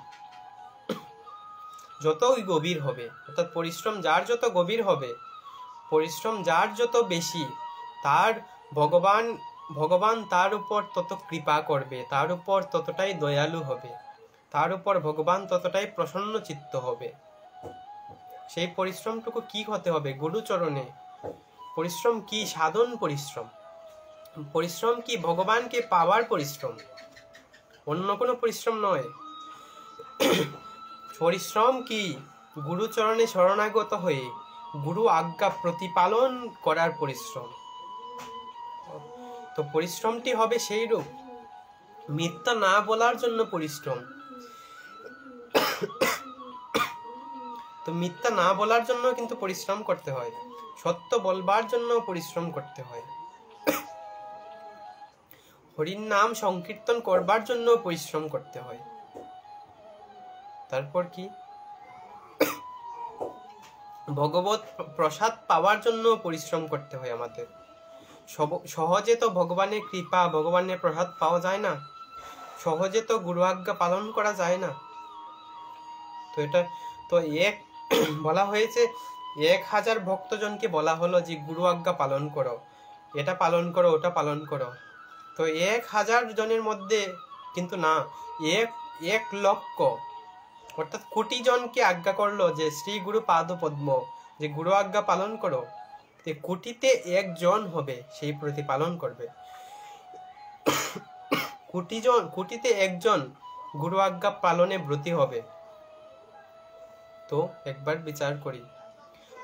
যতই গভীর হবে, অর্থাৎ পরিশ্রম যার যত গভীর হবে, পরিশ্রম যার যত বেশি, তার ভগবান তার উপর তত কৃপা করবে, তার উপর ততটাই দয়ালু হবে, তার উপর ভগবান ততটাই প্রসন্ন চিত্ত হবে। সেই পরিশ্রমটুকু কি হতে হবে, গুরুচরণে। পরিশ্রম কি, সাধন পরিশ্রম। পরিশ্রম কি, ভগবানকে পাওয়ার পরিশ্রম, অন্য কোনো পরিশ্রম নয়। পরিশ্রম কি, গুরুচরণে শরণাগত হয়ে গুরু আজ্ঞা প্রতিপালন করার পরিশ্রম। তো পরিশ্রমটি হবে সেই রূপ, মিথ্যা না বলার জন্য পরিশ্রম। তো মিথ্যা না বলার জন্য কিন্তু পরিশ্রম করতে হয়, সত্য বলবার জন্য পরিশ্রম করতে হয়, হরির নাম সংকীর্তন করবার জন্য পরিশ্রম করতে হয়। তারপর কি, ভগবত প্রসাদ পাওয়ার জন্য পরিশ্রম করতে হয় আমাদের। সহজে তো ভগবানের কৃপা, ভগবানের প্রসাদ পাওয়া যায় না, সহজে তো গুরু আজ্ঞা পালন করা যায় না। তো এটা তো বলা হয়েছে 1000 ভক্তজনকে বলা হলো যে গুরু আজ্ঞা পালন করো, এটা পালন করো, ওটা পালন করো। তো 1000 জনের মধ্যে কিন্তু না, 1 লক্ষ অর্থাৎ কোটি জনকে আজ্ঞা করলো যে শ্রী গুরু পাদ পদ্ম, যে গুরু আজ্ঞা পালন করো। কোটিতে 1 জন হবে সেই প্রতিপালন করবে, কোটিতে 1 জন গুরু আজ্ঞা পালনে ব্রতী হবে। তো একবার বিচার করি,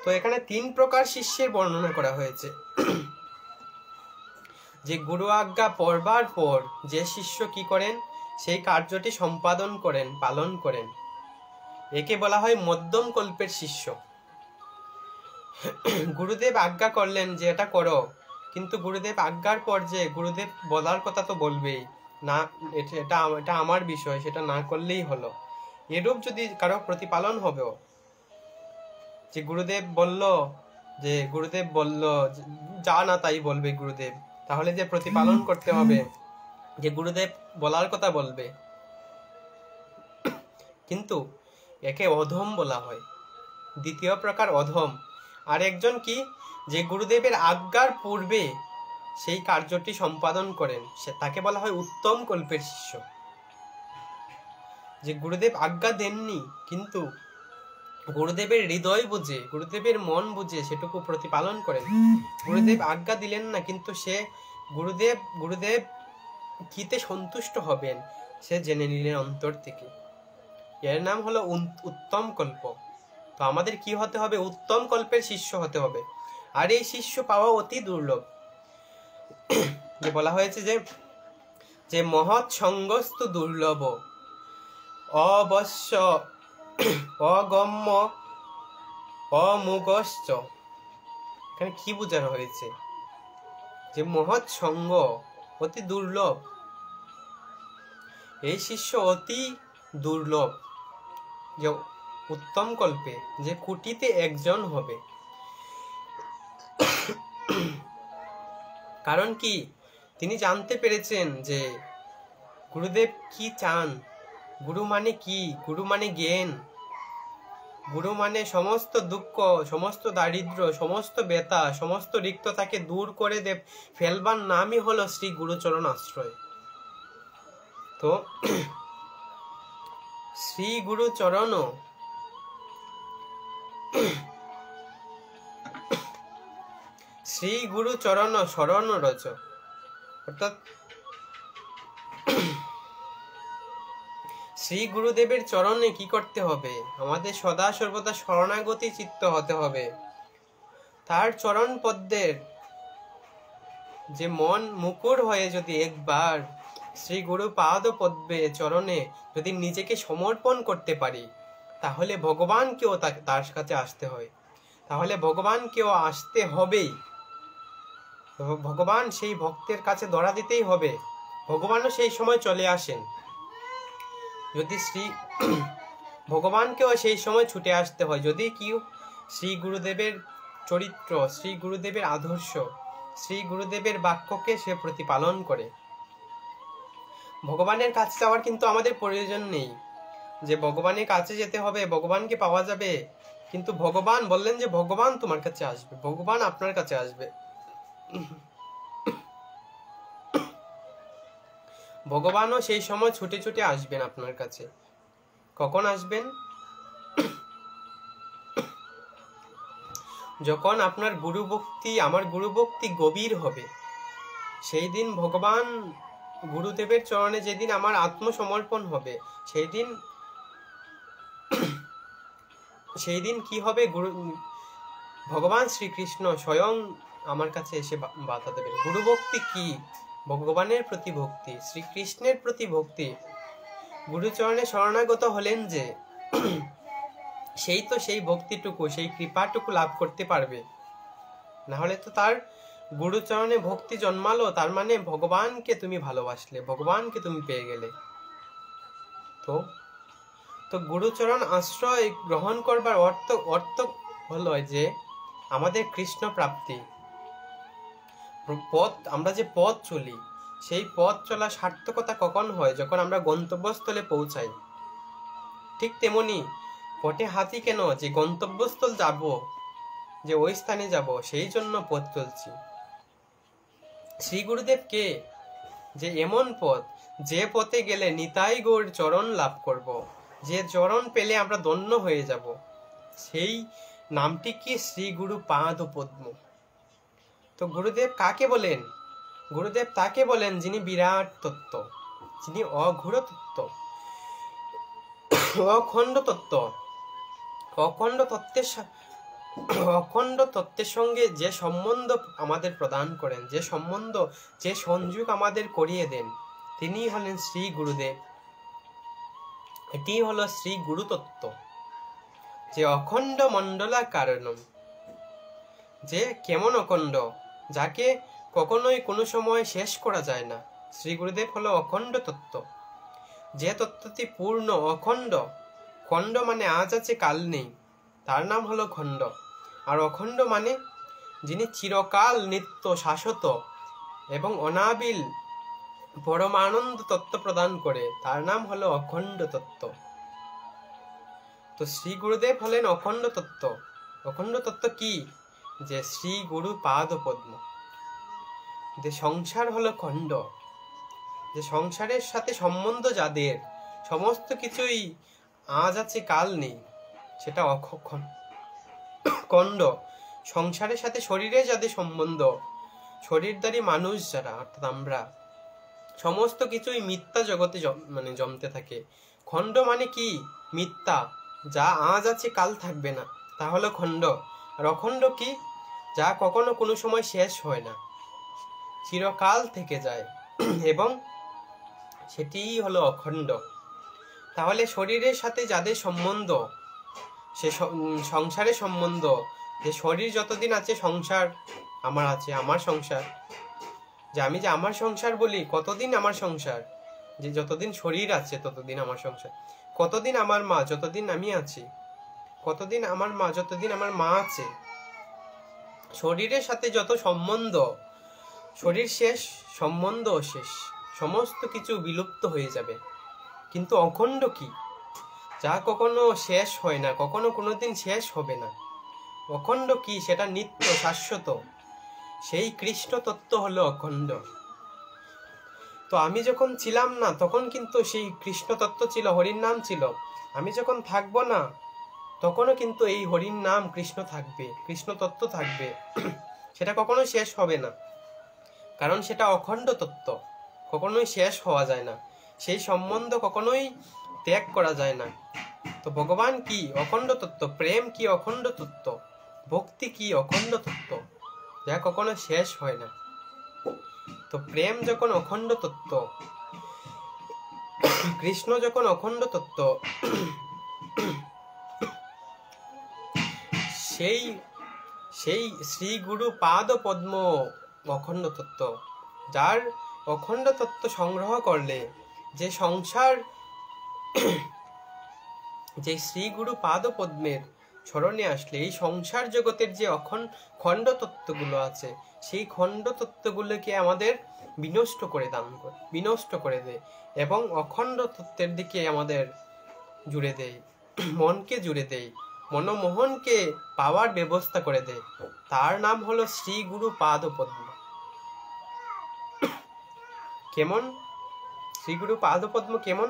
তো এখানে 3 প্রকার শিষ্যের বর্ণনা করা হয়েছে। যে গুরু আজ্ঞা পড়বার পর যে শিষ্য কি করেন, সেই কার্যটি সম্পাদন করেন, পালন করেন, একে বলা হয় মধ্যম কল্পের শিষ্য। গুরুদেব আজ্ঞা করলেন যে এটা করো, কিন্তু গুরুদেব আজ্ঞার পর যে গুরুদেব বলার কথা তো বলবেই না, এটা আমার বিষয়, সেটা না করলেই হলো, এরূপ যদি কারো প্রতিপালন হবে, যে গুরুদেব বলল যা না তাই বলবে গুরুদেব, তাহলে যে প্রতিপালন করতে হবে, যে গুরুদেব বলার কথা বলবে। কিন্তু একে অধম বলা হয়, দ্বিতীয় প্রকার অধম। আর একজন কি, যে গুরুদেবের আজ্ঞার পূর্বে সেই কার্যটি সম্পাদন করেন, তাকে বলা হয় উত্তম কল্পের শিষ্য। যে গুরুদেব আজ্ঞা দেননি, কিন্তু গুরুদেবের হৃদয় বুঝে, গুরুদেবের মন বুঝে সেটুকু প্রতিপালন করেন। গুরুদেব আজ্ঞা দিলেন না, কিন্তু সে গুরুদেব কিতে সন্তুষ্ট হবেন সে জেনে নিলেন অন্তর থেকে। এর নাম হলো উত্তম কল্প। তো আমাদের কি হতে হবে, উত্তম কল্পের শিষ্য হতে হবে। আর এই শিষ্য পাওয়া অতি দুর্লভ। যে বলা হয়েছে যে মহৎ সঙ্গস্তু দুর্লভ, অবশ্য অগম্য অমুগশ্চ। এখানে কি বোঝানো হয়েছে, যে মহৎ সঙ্গ অতি দুর্লভ, এই শিষ্য অতি দুর্লভ, যে উত্তম কল্পে যে কোটিতে 1 জন হবে। কারণ কি, তিনি জানতে পেরেছেন যে গুরুদেব কি চান। গুরু মানে কি, গুরু মানে জ্ঞান, গুরু মানে সমস্ত দুঃখ, সমস্ত দারিদ্র্য, সমস্ত ব্যথা, সমস্ত রিক্ততাকে দূর করে ফেলবার নামই হলো শ্রী গুরুচরণ আশ্রয়। তো শ্রী গুরু চরণ শ্রী গুরু চরণ শরণ রজ, অর্থাৎ শ্রী গুরুদেবের চরণে কি করতে হবে? আমাদের সদা সর্বদা শরণাগতি চিত্ত হতে হবে। তার চরণ পদ্মের যে মন মুকুর হয়ে যদি একবার শ্রী গুরু পাদ পদ্মে চরণে যদি নিজেকে সমর্পণ করতে পারি, তাহলে ভগবানকেও তার কাছে আসতে হয়, তাহলে ভগবানকেও আসতে হবেই। ভগবান সেই ভক্তের কাছে ধরা দিতেই হবে, ভগবানও সেই সময় চলে আসেন। যদি ভগবানকেও সেই সময় ছুটে আসতে হয়, যদি কেউ শ্রী গুরুদেবের চরিত্র, শ্রী গুরুদেবের আদর্শ, শ্রী গুরুদেবের বাক্যকে সে প্রতিপালন করে। ভগবানের কাছে যাওয়ার কিন্তু আমাদের প্রয়োজন নেই যে ভগবানের কাছে যেতে হবে, ভগবানকে পাওয়া যাবে। কিন্তু ভগবান বললেন যে ভগবান তোমার কাছে আসবে, ভগবান আপনার কাছে আসবে। ভগবানও সেই সময় ছুটে ছুটে আসবেন আপনার কাছে। কখন আসবেন? যখন আপনার গুরু ভক্তি, আমার গুরু ভক্তি গভীর হবে, সেই দিন ভগবান গুরুদেবের চরণে যেদিন আমার আত্মসমর্পণ হবে, সেই দিন কি হবে? ভগবান শ্রীকৃষ্ণ স্বয়ং আমার কাছে এসে বাধা দেবেন। গুরু ভক্তি কি? ভগবানের প্রতি ভক্তি, শ্রীকৃষ্ণের প্রতি ভক্তি। গুরুচরণে শরণাগত হলেন যে, সেই তো সেই ভক্তিটুকু, সেই কৃপাটুকু লাভ করতে পারবে। না হলে তো তার গুরুচরণে ভক্তি জন্মালো, তার মানে ভগবানকে তুমি ভালোবাসলে, ভগবানকে তুমি পেয়ে গেলে। তো গুরুচরণ আশ্রয় গ্রহণ করবার অর্থ হলো যে আমাদের কৃষ্ণ প্রাপ্তি। আমরা যে পথ চলি, সেই পথ চলা সার্থকতা কখন হয়? যখন আমরা গন্তব্যস্থলে পৌঁছাই। ঠিক তেমনি পথে হাতি কেন? যে গন্তব্যস্থল যাব, যে ওই স্থানে যাব, সেই জন্য পথ চলছি। শ্রী গুরুদেব কে? যে এমন পথ, যে পথে গেলে নিতাই গৌর চরণ লাভ করব, যে চরণ পেলে আমরা ধন্য হয়ে যাব, সেই নামটি কি? শ্রী গুরু পাদ পদ্ম। তো গুরুদেব কাকে বলেন? গুরুদেব তাকে বলেন যিনি বিরাট তত্ত্ব, যিনি অঘোর তত্ত্ব, অখণ্ড তত্ত্ব। অখণ্ড তত্ত্বের সঙ্গে যে সম্বন্ধ আমাদের প্রদান করেন, যে সম্বন্ধ, যে সংযোগ আমাদের করিয়ে দেন, তিনি হলেন শ্রী গুরুদেব। এটি হলো শ্রী গুরু তত্ত্ব, যে অখণ্ড মণ্ডলা কারণম। যে কেমন অখণ্ড? যাকে কখনোই কোনো সময় শেষ করা যায় না। শ্রী গুরুদেব হলো অখণ্ড তত্ত্ব, যে তত্ত্বটি পূর্ণ, অখণ্ড। খণ্ড মানে আজ আছে কাল নেই, তার নাম হলো খণ্ড। আর অখণ্ড মানে যিনি চিরকাল নিত্য শাশ্বত এবং অনাবিল পরমানন্দ তত্ত্ব প্রদান করে, তার নাম হলো অখণ্ড তত্ত্ব। তো শ্রী গুরুদেব হলেন অখণ্ড তত্ত্ব। অখণ্ড তত্ত্ব কি? যে শ্রী গুরু পাদ পদ্ম। যে সংসার হলো খণ্ড, যে সংসারের সাথে সম্বন্ধ যাদের, সমস্ত কিছুই আজ আছে কাল নেই, সেটা খণ্ড। সংসারের সাথে শরীরে যাদের সম্বন্ধ, শরীরধারী মানুষ যারা, অর্থাৎ আমরা, সমস্ত কিছুই মিথ্যা জগতে জমতে থাকে। খণ্ড মানে কি? মিথ্যা, যা আজ আছে কাল থাকবে না, তা হলো খণ্ড। আর অখণ্ড কি? যা কখনো কোনো সময় শেষ হয় না, চিরকাল থেকে যায়, এবং সেটিই হলো অখণ্ড। তাহলে শরীরের সাথে যাদের সম্বন্ধ, সে সংসারের সম্বন্ধ, যে শরীর যতদিন আছে সংসার আমার আছে, আমার সংসার, যে আমি যে আমার সংসার বলি, কতদিন আমার সংসার? যে যতদিন শরীর আছে ততদিন আমার সংসার। কতদিন আমার মা? যতদিন আমি আছি। কতদিন আমার মা? যতদিন আমার মা আছে। শরীরের সাথে যত সম্বন্ধ, শরীর শেষ, সম্বন্ধ শেষ, সমস্ত কিছু বিলুপ্ত হয়ে যাবে। কিন্তু অখণ্ড কি? যা কখনো শেষ হয় না, কখনো কোনোদিন শেষ হবে না। অখণ্ড কি? সেটা নিত্য শাশ্বত, সেই কৃষ্ণ তত্ত্ব হলো অখণ্ড। তো আমি যখন ছিলাম না তখন কিন্তু সেই কৃষ্ণ তত্ত্ব ছিল, হরির নাম ছিল। আমি যখন থাকবো না তখনও কিন্তু এই হরির নাম কৃষ্ণ থাকবে, কৃষ্ণ তত্ত্ব থাকবে। সেটা কখনোই শেষ হবে না, কারণ সেটা অখণ্ড তত্ত্ব, কখনোই শেষ হওয়া যায় না, সেই সম্বন্ধ কখনোই ত্যাগ করা যায় না। তো ভগবান কি অখণ্ড তত্ত্ব, প্রেম কি অখণ্ড তত্ত্ব, ভক্তি কি অখণ্ড তত্ত্ব, যা কখনো শেষ হয় না। তো প্রেম যখন অখণ্ড তত্ত্ব, কৃষ্ণ যখন অখণ্ড তত্ত্ব, সেই সেই শ্রী গুরু পাদ পদ্ম অখণ্ড তত্ত্ব, যার অখণ্ড তত্ত্ব সংগ্রহ করলে যে সংসার, যে শ্রী গুরু পাদ পদ্মের স্মরণে আসলে এই সংসার জগতের যে খণ্ড তত্ত্বগুলো আছে, সেই খণ্ড তত্ত্বগুলোকে আমাদের বিনষ্ট করে দেয় এবং অখণ্ড তত্ত্বের দিকে আমাদের জুড়ে দেয়, মনকে জুড়ে দেয়, মনমোহনকে পাওয়ার ব্যবস্থা করে দেয়। তার নাম হলো শ্রী গুরু পাদ পদ্ম। কেমন শ্রী গুরু পাদ পদ্ম কেমন?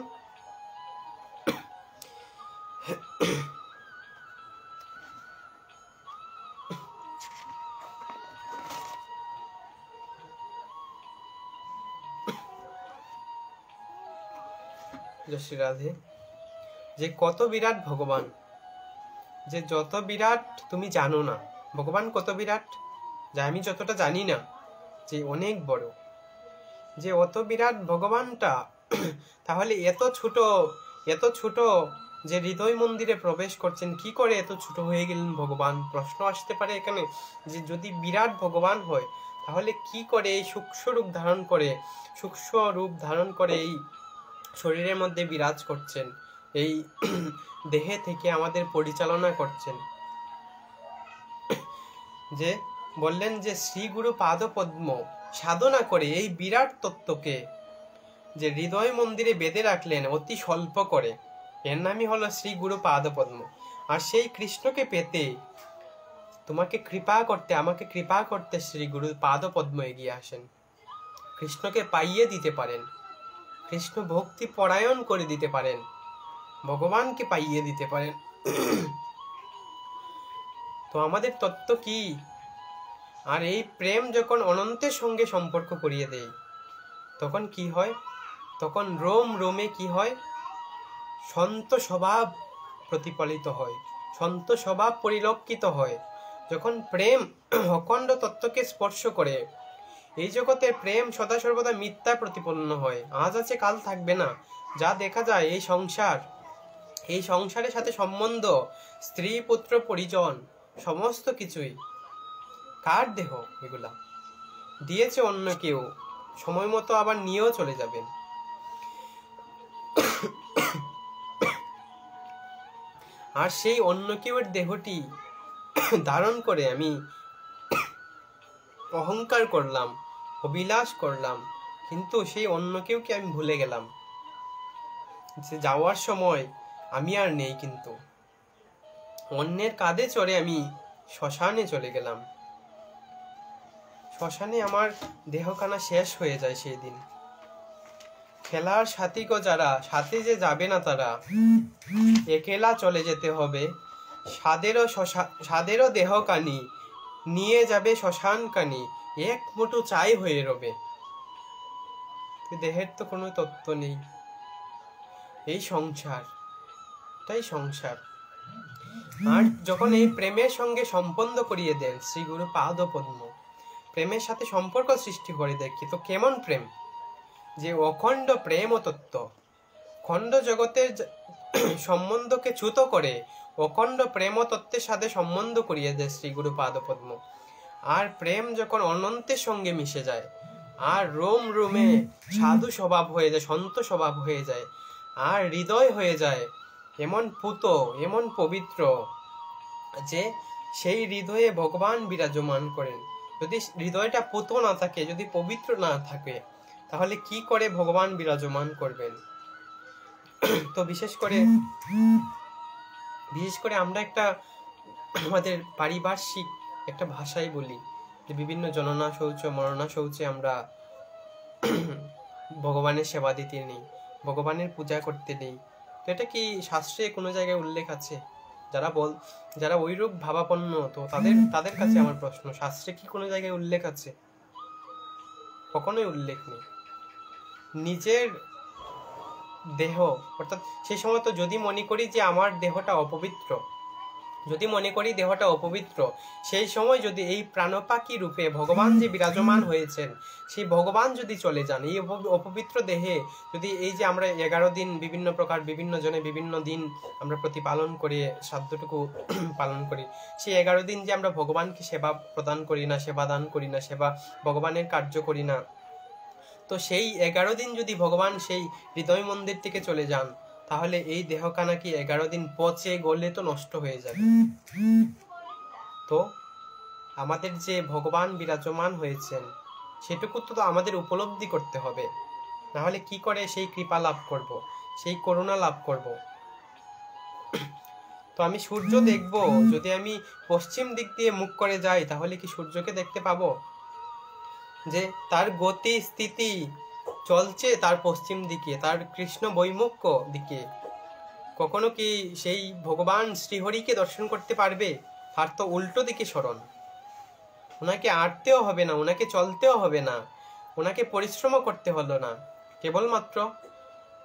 জয় শ্রী রাধে। যে কত বিরাট ভগবান, যে যত বিরাট তুমি জানো না, ভগবান কত বিরাট যা আমি যতটা জানি না, যে অনেক বড়, যে অত বিরাট ভগবানটা তাহলে এত ছোট যে হৃদয় মন্দিরে প্রবেশ করছেন, কি করে এত ছোট হয়ে গেলেন ভগবান? প্রশ্ন আসতে পারে এখানে, যে যদি বিরাট ভগবান হয় তাহলে কি করে এই সূক্ষ্ম রূপ ধারণ করে এই শরীরের মধ্যে বিরাজ করছেন, এই দেহে থেকে আমাদের পরিচালনা করছেন? যে বললেন যে শ্রী গুরু পাদ পদ্ম সাধনা করে এই বিরাট তত্ত্বকে যে হৃদয় মন্দিরে বেঁধে রাখলেন অতি স্বল্প করে, এর নামই হলো শ্রী গুরু পাদ পদ্ম। আর সেই কৃষ্ণকে পেতে তোমাকে আমাকে কৃপা করতে শ্রী গুরু পাদ পদ্ম এগিয়ে আসেন, কৃষ্ণকে পাইয়ে দিতে পারেন, কৃষ্ণ ভক্তি পরায়ণ করে দিতে পারেন, ভগবানকে পাইয়ে দিতে পারেন। তো আমাদের তত্ত্ব কি? আর এই প্রেম যখন অনন্তের সঙ্গে সম্পর্ক করিয়ে দেয় তখন কি হয়? তখন রোম রোমে কি হয়? সন্ত স্বভাব প্রতিফলিত হয়, সন্ত স্বভাব পরিলক্ষিত হয়। যখন প্রেম অখণ্ড তত্ত্বকে স্পর্শ করে, এই জগতের প্রেম সদা সর্বদা মিথ্যা প্রতিপন্ন হয়, আজ আছে কাল থাকবে না। যা দেখা যায় এই সংসারের সাথে সম্বন্ধ, স্ত্রী পুত্র পরিজন সমস্ত কিছুই কার দেহ? এগুলা দিয়েছে অন্য কেউ, সময় মতো আবার নিয়েও চলে যাবেন। আর সেই অন্য কেউর দেহটি ধারণ করে আমি অহংকার করলাম, অভিলাষ করলাম, কিন্তু সেই অন্য কেউকে আমি ভুলে গেলাম। যে যাওয়ার সময় আমি আর নেই, কিন্তু অন্যের কাঁধে চড়ে আমি শ্মশানে চলে গেলাম। শ্মশানে আমার দেহখানা শেষ হয়ে যায় সেই দিন। খেলার সাথী গো যারা, সাথে যে যাবে না তারা, একেলা চলে যেতে হবে। সাদেরও দেহকানি নিয়ে যাবে শ্মশান কানি, এক মুঠো চাই হয়ে রবে। দেহের তো কোনো তত্ত্ব নেই, এই সংসারটাই সংসার। আর যখন এই প্রেমের সঙ্গে সম্বন্ধ করিয়ে দেন শ্রী গুরু পাদ পদ্ম, প্রেমের সাথে সম্পর্ক সৃষ্টি করে দেখি তো কেমন প্রেম, যে অখণ্ড প্রেম ও তত্ত্ব, খণ্ড জগতের সম্বন্ধকে চ্যুত করে অখণ্ড প্রেম ও তত্ত্বের সাথে সম্বন্ধ করিয়ে দেয় শ্রী গুরু পাদ পদ্ম। আর প্রেম যখন অনন্তের সঙ্গে মিশে যায়, আর রোম রোমে সাধু স্বভাব হয়ে যায়, সন্ত স্বভাব হয়ে যায়, আর হৃদয় হয়ে যায় এমন পুত, এমন পবিত্র, যে সেই হৃদয়ে ভগবান বিরাজমান করেন। যদি হৃদয়টা পুত না থাকে, যদি পবিত্র না থাকে, তাহলে কি করে ভগবান বিরাজমান করবেন? তো বিশেষ করে আমরা একটা আমাদের পারিপার্শ্বিক একটা ভাষাই বলি, যে বিভিন্ন জননা শৌচ মরণা শৌচে আমরা ভগবানের সেবা দিতে নেই, ভগবানের পূজা করতে নেই। তো এটা কি শাস্ত্রে কোনো জায়গায় উল্লেখ আছে? যারা ওইরূপ ভাবাপন্ন, তো তাদের কাছে আমার প্রশ্ন, শাস্ত্রে কি কোনো জায়গায় উল্লেখ আছে? কখনোই উল্লেখ নেই। নিজের দেহ, অর্থাৎ সেই সময় তো যদি মনে করি যে আমার দেহটা অপবিত্র, সেই সময় যদি এই প্রাণপাখি রূপে ভগবান যে বিরাজমান হয়েছেন, সেই ভগবান যদি চলে যান, এই অপবিত্র দেহে যদি এই যে আমরা 11 দিন বিভিন্ন প্রকার বিভিন্ন জনে বিভিন্ন দিন আমরা প্রতিপালন করে সাধ্যটুকু পালন করি, সেই 11 দিন যে আমরা ভগবানকে সেবা প্রদান করি না, সেবা দান করি না, সেবা ভগবানের কার্য করি না, তো সেই 11 দিন যদি ভগবান সেই হৃদয় মন্দির থেকে চলে যান, তাহলে এই দেহখানা কি 11 দিন পচে গলে তো নষ্ট হয়ে যাবে। তো আমাদের যে ভগবান বিরাজমান হয়েছেন সেটুকু তো আমাদের উপলব্ধি করতে হবে, না হলে কি করে সেই কৃপা লাভ করব, সেই করুণা লাভ করব? তো আমি সূর্য দেখব, যদি আমি পশ্চিম দিক দিয়ে মুখ করে যাই, তাহলে কি সূর্যকে দেখতে পাবো? যে তার গতি স্থিতি চলছে তার পশ্চিম দিকে, তার কৃষ্ণ বৈমুখ্য দিকে, কখনো কি সেই ভগবান শ্রীহরিকে দর্শন করতে পারবে? তার তো উল্টো দিকে স্মরণ। ওনাকে আটতেও হবে না, ওনাকে চলতেও হবে না, ওনাকে পরিশ্রম করতে হলো না, কেবলমাত্র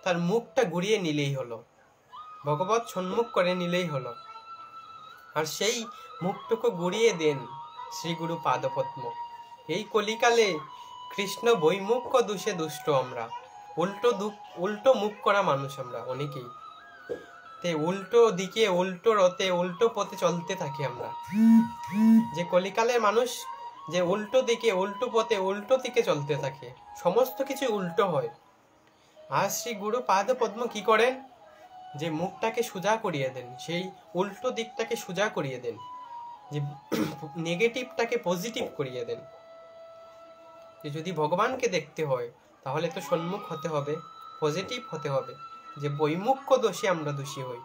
তার মুখটা ঘুরিয়ে নিলেই হলো, ভগবত সম্মুখ করে নিলেই হলো। আর সেই মুখটুকু ঘুরিয়ে দেন শ্রী গুরু পাদপদ্ম। এই কলিকালে কৃষ্ণ বৈমুখ্য দোষে দুষ্ট আমরা, উল্টো মুখ করা মানুষ আমরা অনেকেই, তে উল্টো দিকে উল্টো রথে উল্টো পথে চলতে থাকি আমরা। যে কলিকালের মানুষ যে উল্টো দিকে উল্টো পথে উল্টো দিকে চলতে থাকে, সমস্ত কিছু উল্টো হয়। আর শ্রী গুরু পাদ পদ্ম কি করেন? যে মুখটাকে সোজা করিয়ে দেন, সেই উল্টো দিকটাকে সোজা করিয়ে দেন, যে নেগেটিভটাকে পজিটিভ করিয়ে দেন। যে যদি ভগবানকে দেখতে হয় তাহলে তো সম্মুখ হতে হবে, পজিটিভ হতে হবে, যে বৈমুখ্য দোষে আমরা দোষী হই,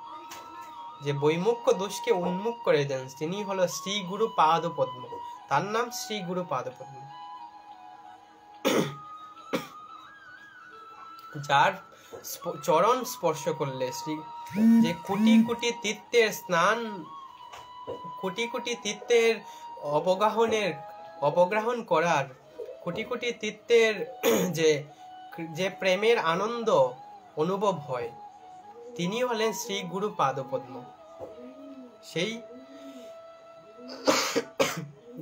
যে বৈমুখ্য দোষকে উন্মুখ করে দেন তিনি হলো শ্রী গুরু পাদ পদ্ম, তার নাম শ্রী গুরু পাদ পদ্ম। যার চরণ স্পর্শ করলে যে কোটি কোটি তীর্থের স্নান, কোটি কোটি তীর্থের অবগ্রহণ করার, কোটি কোটি তীর্থের যে প্রেমের আনন্দ অনুভব হয়, তিনি হলেন শ্রী গুরু পাদপদ্ম। সেই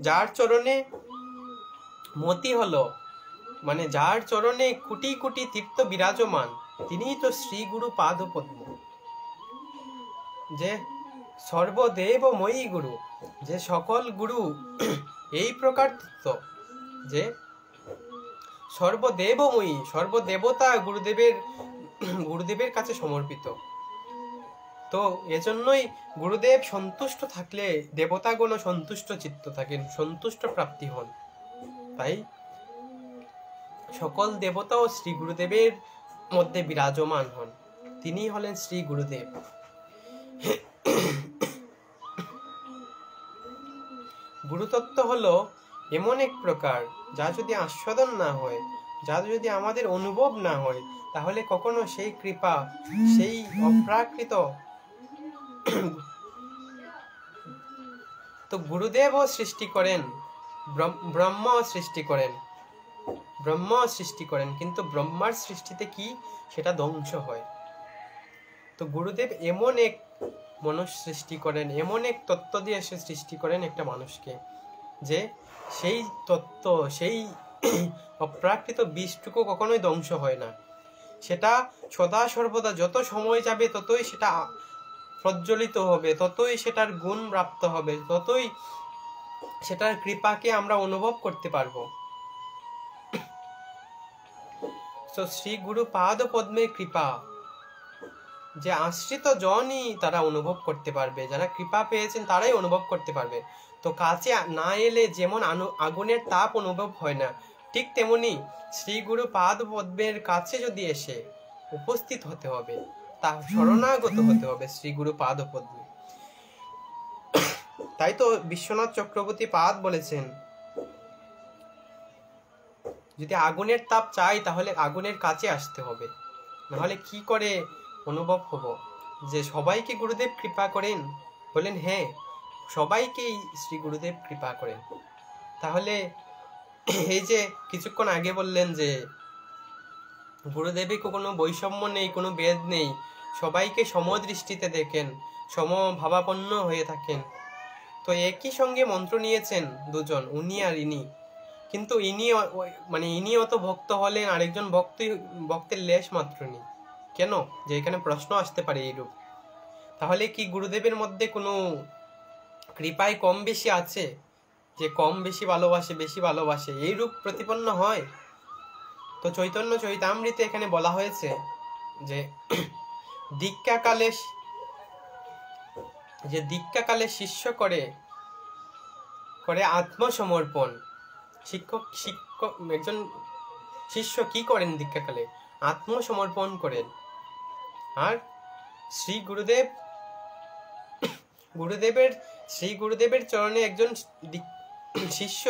যার চরণে মতি হলো, মানে যার চরণে কোটি কোটি তীর্থ বিরাজমান, তিনিই তো শ্রী গুরু পাদপদ্ম। যে সর্বদেবময়ী গুরু, যে সকল গুরু এই প্রকার তীর্থ, যে সর্বদেবময়ী, সর্বদেবতা গুরুদেবের কাছে সমর্পিত। তো এজন্যই গুরুদেব সন্তুষ্ট থাকলে দেবতাগণ সন্তুষ্ট চিত্ত থাকেন, সন্তুষ্ট প্রাপ্তি হন। তাই সকল দেবতাও শ্রী গুরুদেবের মধ্যে বিরাজমান হন, তিনি হলেন শ্রী গুরুদেব। গুরুতত্ত্ব হলো এমন এক প্রকার, যা যদি আস্বাদন না হয়, যা যদি আমাদের অনুভব না হয়, তাহলে কখনো সেই কৃপা, সেই অপ্রাকৃত, তো গুরুদেবও সৃষ্টি করেন, ব্রহ্ম সৃষ্টি করেন, কিন্তু ব্রহ্মার সৃষ্টিতে কি সেটা ধ্বংস হয়। তো গুরুদেব এমন এক মনুষ্য সৃষ্টি করেন, এমন এক তত্ত্ব দিয়ে সে সৃষ্টি করেন একটা মানুষকে, যে সেই তত্ত্ব, সেই অপ্রাকৃত বীজটুকু কখনোই ধ্বংস হয় না। সেটা সদা সর্বদা যত সময় যাবে ততই সেটা প্রজ্বলিত হবে, ততই সেটার গুণ প্রাপ্ত হবে, ততই সেটার কৃপাকে আমরা অনুভব করতে পারবো। তো শ্রী গুরু পাদ পদ্মের কৃপা যে আশ্রিত জনই তারা অনুভব করতে পারবে, যারা কৃপা পেয়েছেন তারাই অনুভব করতে পারবে। তো কাছে না এলে যেমন আগুনের তাপ অনুভব হয় না, ঠিক তেমনি শ্রী গুরু পাদ পদ্মের কাছে যদি এসে উপস্থিত হতে হবে, তা শরণাগত হতে হবে শ্রী গুরু পাদ পদ্মে। তাই তো বিশ্বনাথ চক্রবর্তী পাদ বলেছেন যদি আগুনের তাপ চাই তাহলে আগুনের কাছে আসতে হবে, নাহলে কি করে অনুভব হব যে সবাইকে গুরুদেব কৃপা করেন? বলেন হ্যাঁ, সবাইকেই শ্রী গুরুদেব কৃপা করেন। তাহলে এই যে কিছুক্ষণ আগে বললেন যে গুরুদেবে কোনো বৈষম্য নেই, কোনো ভেদ নেই, সবাইকে সমদৃষ্টিতে দেখেন, সমভাবাপন্ন হয়ে থাকেন। তো একই সঙ্গে মন্ত্র নিয়েছেন দুজন, উনি আর ইনি, কিন্তু ইনি অত ভক্ত হলেন, আরেকজন ভক্তের লেশ মাত্র নেই। কেন? যে এখানে প্রশ্ন আসতে পারে এইরূপ। তাহলে কি গুরুদেবের মধ্যে কোনো কৃপায় কম বেশি আছে, যে কম বেশি ভালোবাসে, বেশি ভালোবাসে, এই রূপ প্রতিপন্ন হয়? তো চৈতন্য চরিতামৃতে এখানে বলা হয়েছে যে দীক্ষাকালে শিষ্য করে আত্মসমর্পণ। একজন শিষ্য কি করেন দীক্ষাকালে? আত্মসমর্পণ করেন। আর শ্রী গুরুদেবের চরণে একজন শিষ্য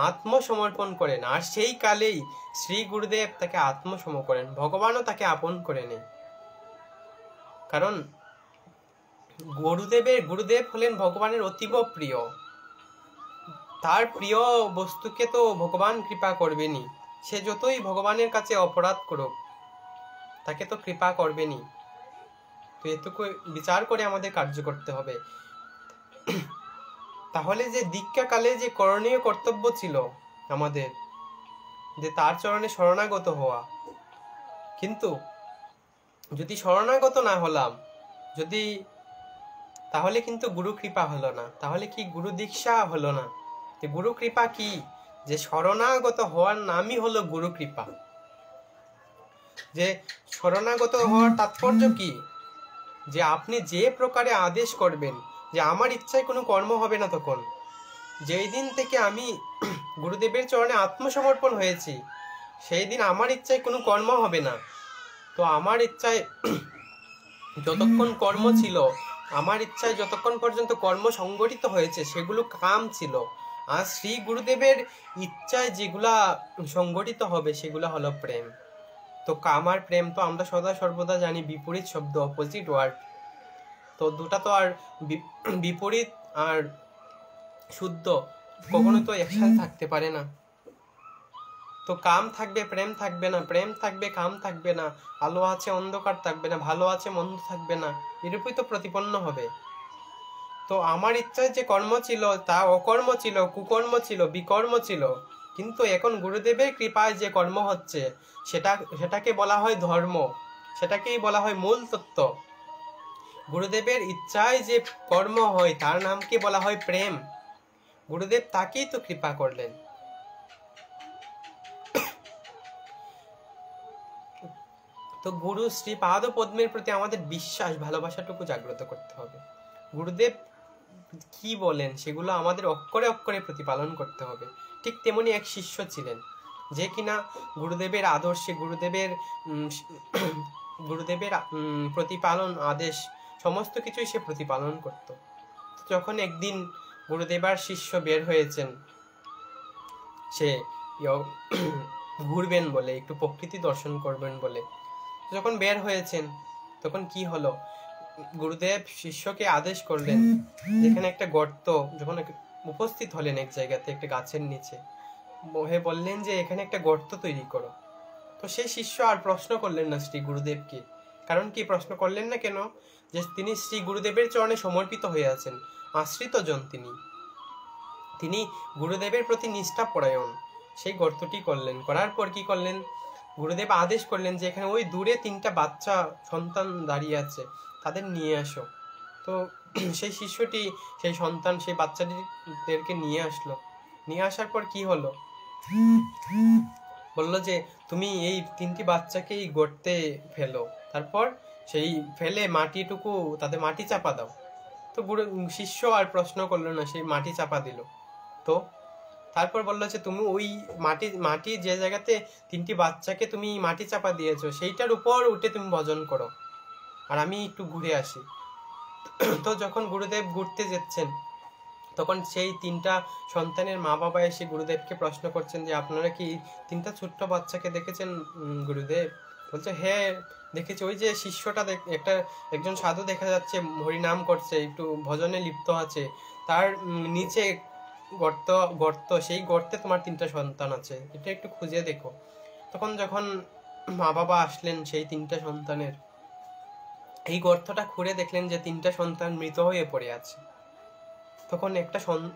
আত্মসমর্পণ করেন, আর সেই কালেই শ্রী গুরুদেব তাকে আত্মসম করেন, ভগবানও তাকে আপন করে নেন। কারণ গুরুদেব হলেন ভগবানের অতীব প্রিয়। তার প্রিয় বস্তুকে তো ভগবান কৃপা করবেনি, সে যতই ভগবানের কাছে অপরাধ করুক তাকে তো কৃপা করবেনি। তো এটুকু বিচার করে আমাদের কার্য করতে হবে। তাহলে যে দীক্ষাকালে যে করণীয় কর্তব্য ছিল আমাদের, যে তার চরণে শরণাগত হওয়া, কিন্তু যদি শরণাগত না হলাম, তাহলে কিন্তু গুরু কৃপা হলো না, তাহলে কি গুরু দীক্ষা হলো না। গুরু কৃপা কি? যে শরণাগত হওয়ার নামই হলো গুরু কৃপা। যে শরণাগত হওয়ার তাৎপর্য কি? যে আপনি যে প্রকারে আদেশ করবেন, যে আমার ইচ্ছায় কোনো কর্ম হবে না, তখন যেই দিন থেকে আমি গুরুদেবের চরণে আত্মসমর্পণ হয়েছি সেই দিন আমার ইচ্ছায় কোনো কর্ম হবে না। তো আমার ইচ্ছায় যতক্ষণ কর্ম ছিল, আমার ইচ্ছায় যতক্ষণ পর্যন্ত কর্ম সংগঠিত হয়েছে সেগুলো কাম ছিল, আর শ্রী গুরুদেবের ইচ্ছায় যেগুলা সংগঠিত হবে সেগুলা হলো প্রেম। তো কাম আর প্রেম তো আমরা সদা সর্বদা জানি বিপরীত শব্দ, অপোজিট ওয়ার্ড। তো দুটা তো আর বিপরীত আর শুদ্ধ কখনো তো একসাথে থাকতে পারে না। তো কাম থাকবে প্রেম থাকবে না, প্রেম থাকবে কাম থাকবে না, আলো আছে অন্ধকার থাকবে না, ভালো আছে মন্দ থাকবে না, এরূপই তো প্রতিপন্ন হবে। তো আমার ইচ্ছায় যে কর্ম ছিল তা অকর্ম ছিল, কুকর্ম ছিল, বিকর্ম ছিল, কিন্তু এখন গুরুদেবের কৃপায় যে কর্ম হচ্ছে সেটাকে বলা হয় ধর্ম, সেটাকেই বলা হয় মূল তত্ত্ব। গুরুদেবের ইচ্ছায় যে কর্ম হয় তার নামকে বলা হয় প্রেম। গুরুদেব তাকেই তো কৃপা করলেন। তো গুরু শ্রী পাদ পদ্মের প্রতি আমাদের বিশ্বাস, ভালোবাসাটুকু জাগ্রত করতে হবে। গুরুদেব কি বলেন সেগুলো আমাদের অক্ষরে অক্ষরে প্রতিপালন করতে হবে। ঠিক তেমনি এক শিষ্য ছিলেন যে কিনা গুরুদেবের আদর্শে, গুরুদেবের প্রতিপালন আদেশ সমস্ত কিছুই সে প্রতিপালন করত। যখন একদিন গুরুদেবার শিষ্য বের হয়েছেন, সে ঘুরবেন বলে, একটু প্রকৃতি দর্শন করবেন বলে যখন বের হয়েছেন, তখন কি হলো, গুরুদেব শিষ্যকে আদেশ করলেন, যেখানে একটা গর্ত, যখন উপস্থিত হলেন এক জায়গাতে একটা গাছের নিচে, হে বললেন যে এখানে একটা গর্ত তৈরি করো। তো সেই শিষ্য আর প্রশ্ন করলেন না শ্রী গুরুদেবকে। কারণ কি প্রশ্ন করলেন না কেন? যে তিনি শ্রী গুরুদেবের চরণে সমর্পিত হয়ে আছেন, আশ্রিত জন তিনি গুরুদেবের প্রতি নিষ্ঠা পরায়ণ। সেই গর্তটি করলেন, করার পর কি করলেন, গুরুদেব আদেশ করলেন যে এখানে ওই দূরে 3টা বাচ্চা সন্তান দাঁড়িয়ে আছে, তাদের নিয়ে আসো। তো সেই শিষ্যটি সেই সন্তান, সেই বাচ্চাদেরকে নিয়ে আসলো। নিয়ে আসার পর কি হলো, বললো যে তুমি এই 3টি বাচ্চাকেই গর্তে ফেলো, তারপর সেই ফেলে মাটিটুকু তাদের মাটি চাপা দাও। তো শিষ্য আর প্রশ্ন করলো না, সেই মাটি চাপা দিল। তো তারপর বললো যে তুমি ওই মাটি যে জায়গাতে 3টি বাচ্চাকে তুমি মাটি চাপা দিয়েছো সেইটার উপর উঠে তুমি ভজন করো, আর আমি একটু ঘুরে আসি। তো যখন গুরুদেব ঘুরতে যাচ্ছেন তখন সেই 3টা সন্তানের মা বাবা এসে গুরুদেবকে প্রশ্ন করছেন যে আপনারা কি 3টা ছোট্ট বাচ্চাকে দেখেছেন গুরুদেব? বলছে হ্যাঁ দেখেছি, ওই যে শিষ্যটা একজন সাধু দেখা যাচ্ছে হরিনাম করছে, একটু ভজনে লিপ্ত আছে, তার নিচে গর্ত, সেই গর্তে তোমার 3টা সন্তান আছে, এটা একটু খুঁজে দেখো। তখন যখন মা বাবা আসলেন সেই 3টা সন্তানের, এই গর্তটা খুঁড়ে দেখলেন যে 3টা সন্তান মৃত হয়ে পড়ে আছে। তখন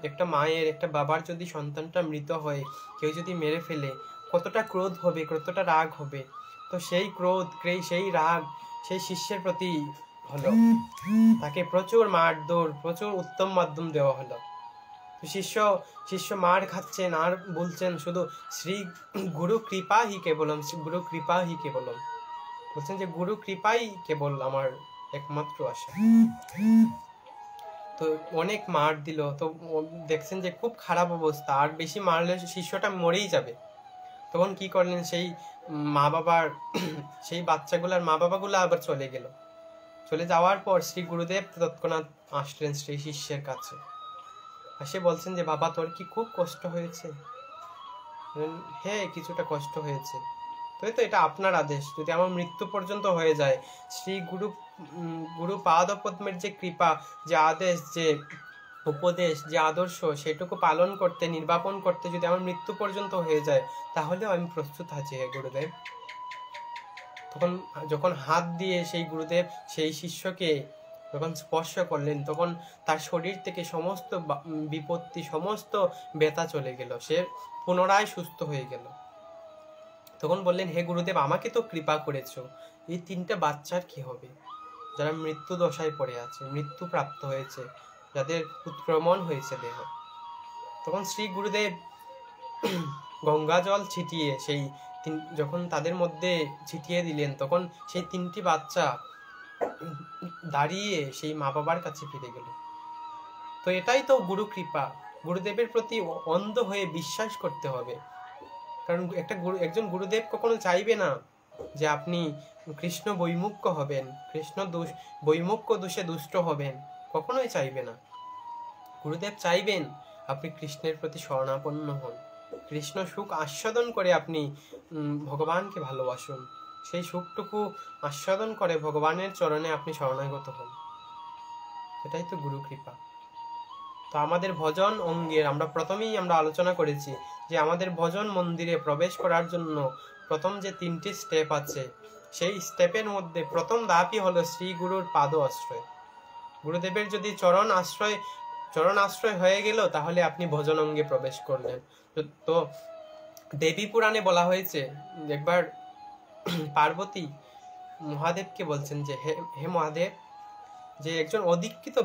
একটা মায়ের, একটা বাবার যদি সন্তানটা মৃত হয়, কেউ যদি মেরে ফেলে, কতটা ক্রোধ হবে, কতটা রাগ হবে। তো সেই ক্রোধ, সেই রাগ সেই শিষ্যের প্রতি হলো, তাকে প্রচুর মারধর, প্রচুর উত্তম মাধ্যম দেওয়া হলো। তো শিষ্য মার খাচ্ছেন আর বলছেন শুধু শ্রী গুরু কৃপা হি কেবলম, গুরু কৃপা হি কেবলম, বলছেন যে গুরু কৃপাই কেবল আমার একমাত্র আশা। তো অনেক মার দিল, তো দেখছেন যে খুব খারাপ অবস্থা, আর বেশি মারলে শিষ্যটা মরেই যাবে। তখন কি করলেন, সেই মা বাবার সেই বাচ্চাগুলার মা বাবাগুলো আবার চলে গেল। চলে যাওয়ার পর শ্রী গুরুদেব তৎক্ষণাৎ আসলেন সেই শিষ্যের কাছে, সে বলছেন যে বাবা তোর কি খুব কষ্ট হয়েছে? হ্যাঁ কিছুটা কষ্ট হয়েছে। তো এটা আপনার আদেশ, যদি আমার মৃত্যু পর্যন্ত হয়ে যায়, শ্রী গুরু পাদপদ্মের যে কৃপা, যে আদেশ, যে উপদেশ, যে আদর্শ, সেটুকু পালন করতে, নির্বাপন করতে যদি আমার মৃত্যু পর্যন্ত হয়ে যায়, তাহলেও আমি প্রস্তুত আছি হে গুরুদেব। তখন যখন হাত দিয়ে সেই গুরুদেব সেই শিষ্যকে যখন স্পর্শ করলেন, তখন তার শরীর থেকে সমস্ত বিপত্তি, সমস্ত ব্যথা চলে গেল, সে পুনরায় সুস্থ হয়ে গেল। তখন বললেন হে গুরুদেব, আমাকে তো কৃপা করেছো, এই 3টা বাচ্চার কি হবে যারা মৃত্যু দশায় পড়ে আছে, মৃত্যু প্রাপ্ত হয়েছে, যাদের উৎক্রমণ হয়েছে দেহ। তখন শ্রী গুরুদেব গঙ্গা জল ছিটিয়ে যখন তাদের মধ্যে ছিটিয়ে দিলেন, তখন সেই 3টি বাচ্চা দাঁড়িয়ে সেই মা বাবার কাছে ফিরে গেল। তো এটাই তো গুরু কৃপা। গুরুদেবের প্রতি অন্ধ হয়ে বিশ্বাস করতে হবে, কারণ একজন গুরুদেব কখনো চাইবে না যে আপনি কৃষ্ণ বৈমুখ্য হবেন, কৃষ্ণ বৈমুখ্য দোষে দুষ্ট হবেন, কখনোই চাইবে না। গুরুদেব চাইবেন আপনি কৃষ্ণের প্রতি শরণাপন্ন হন, কৃষ্ণ সুখ আস্বাদন করে আপনি ভগবানকে ভালোবাসুন, সেই সুখটুকু আস্বাদন করে ভগবানের চরণে আপনি শরণাগত হন। এটাই তো গুরু কৃপা। তো আমাদের ভজন অঙ্গের প্রথমেই আমরা আলোচনা করেছি যে আমাদের ভজন মন্দিরে প্রবেশ করার জন্য প্রথম যে 3টি স্টেপ আছে, সেই স্টেপের মধ্যে প্রথম ধাপই হলো শ্রী গুরুর পাদ আশ্রয়। গুরুদেবের যদি চরণ আশ্রয় হয়ে গেল, তাহলে আপনি ভজন অঙ্গে প্রবেশ করলেন। তো দেবী পুরাণে বলা হয়েছে, একবার পার্বতী মহাদেবকে বলছেন যে হে মহাদেব, যে একজন অদীক্ষিত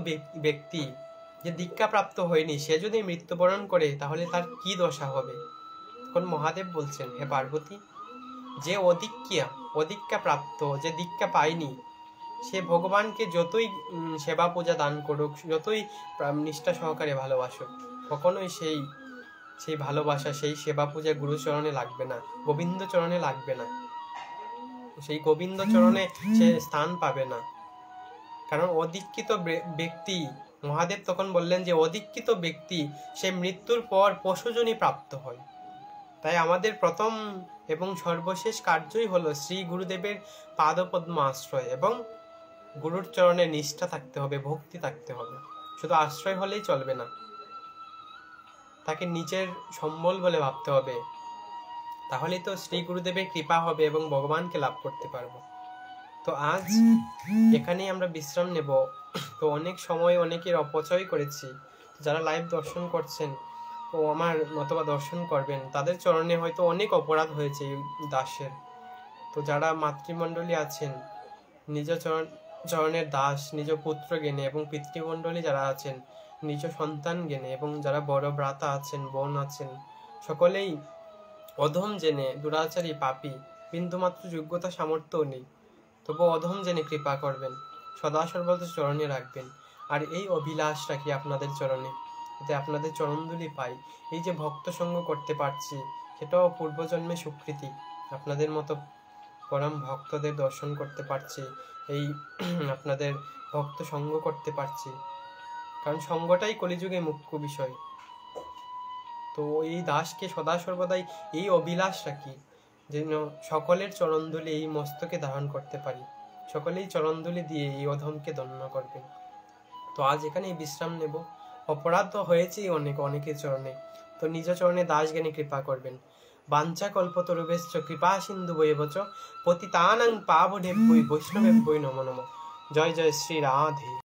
ব্যক্তি, যে দীক্ষা প্রাপ্ত হয়নি, সে যদি মৃত্যুবরণ করে তাহলে তার কি দশা হবে? তখন মহাদেব বলছেন হে পার্বতী, যে অদীক্ষা প্রাপ্ত, যে দীক্ষা পায়নি, সে ভগবানকে যতই সেবা পূজা দান করুক, যতই নিষ্ঠা সহকারে ভালোবাসুক, কখনোই সেই ভালোবাসা, সেই সেবা পূজা গুরুচরণে লাগবে না, গোবিন্দ চরণে লাগবে না, সেই গোবিন্দ চরণে সে স্থান পাবে না। কারণ অদীক্ষিত ব্যক্তি, মহাদেব তখন বললেন যে অদীক্ষিত ব্যক্তি সে মৃত্যুর পর পশুজনী প্রাপ্ত হয়। তাই আমাদের প্রথম এবং সর্বশেষ কার্যই হলো শ্রী গুরুদেবের পাদপদ্ম আশ্রয়, এবং গুরুর চরণে নিষ্ঠা থাকতে হবে, ভক্তি থাকতে হবে। শুধু আশ্রয় হলেই চলবে না, তাকে নিজের সম্বল বলে ভাবতে হবে, তাহলেই তো শ্রী গুরুদেবের কৃপা হবে এবং ভগবানকে লাভ করতে পারবো। তো আজ এখানেই আমরা বিশ্রাম নেব। তো অনেক সময় অনেকের অপচয় করেছি, যারা লাইভ দর্শন করছেন ও আমার নতবা দর্শন করবেন, তাদের চরণে হয়তো অনেক অপরাধ হয়েছে দাসের। তো যারা মাতৃমণ্ডলী আছেন, নিজ চরণের দাস, নিজ পুত্র জ্ঞানে, এবং পিতৃমণ্ডলী যারা আছেন নিজ সন্তান জ্ঞানে, এবং যারা বড় ভ্রাতা আছেন, বোন আছেন, সকলেই অধম জেনে দুরাচারী পাপী, বিন্দুমাত্র যোগ্যতা সামর্থ্যও নেই, তবু অধম জেনে কৃপা করবেন, সদা সর্বদা চরণে রাখবেন। আর এই অভিলাষ রাখি আপনাদের চরণে, যাতে আপনাদের চরণধুলি পাই। এই যে ভক্ত সঙ্গ করতে পারছি, সেটাও পূর্বজন্মে স্বীকৃতি। আপনাদের মতো পরম ভক্তদের দর্শন করতে পারছি, এই আপনাদের ভক্ত সঙ্গ করতে পারছি, কারণ সঙ্গটাই কলিযুগে মুখ্য বিষয়। তো এই দাসকে সদা সর্বদাই এই অভিলাষ রাখি যেন সকলের চরণধুলি এই মস্তকে ধারণ করতে পারি, সকলেই চরণধুলি দিয়ে এই অধমকে ধন্য করবেন। তো আজ এখানেই বিশ্রাম নেব। অপরাধ তো হয়েছেই অনেকের চরণে, তো নিজ চরণে দাস জ্ঞানী কৃপা করবেন। বাঞ্ছা কল্পতরুভ্যশ্চ কৃপা সিন্ধু বৈবচ পতিতানাং পাবনেভ্যৈ বৈষ্ণবেভ্যৈ নমো নমঃ। জয় জয় শ্রী রাধে।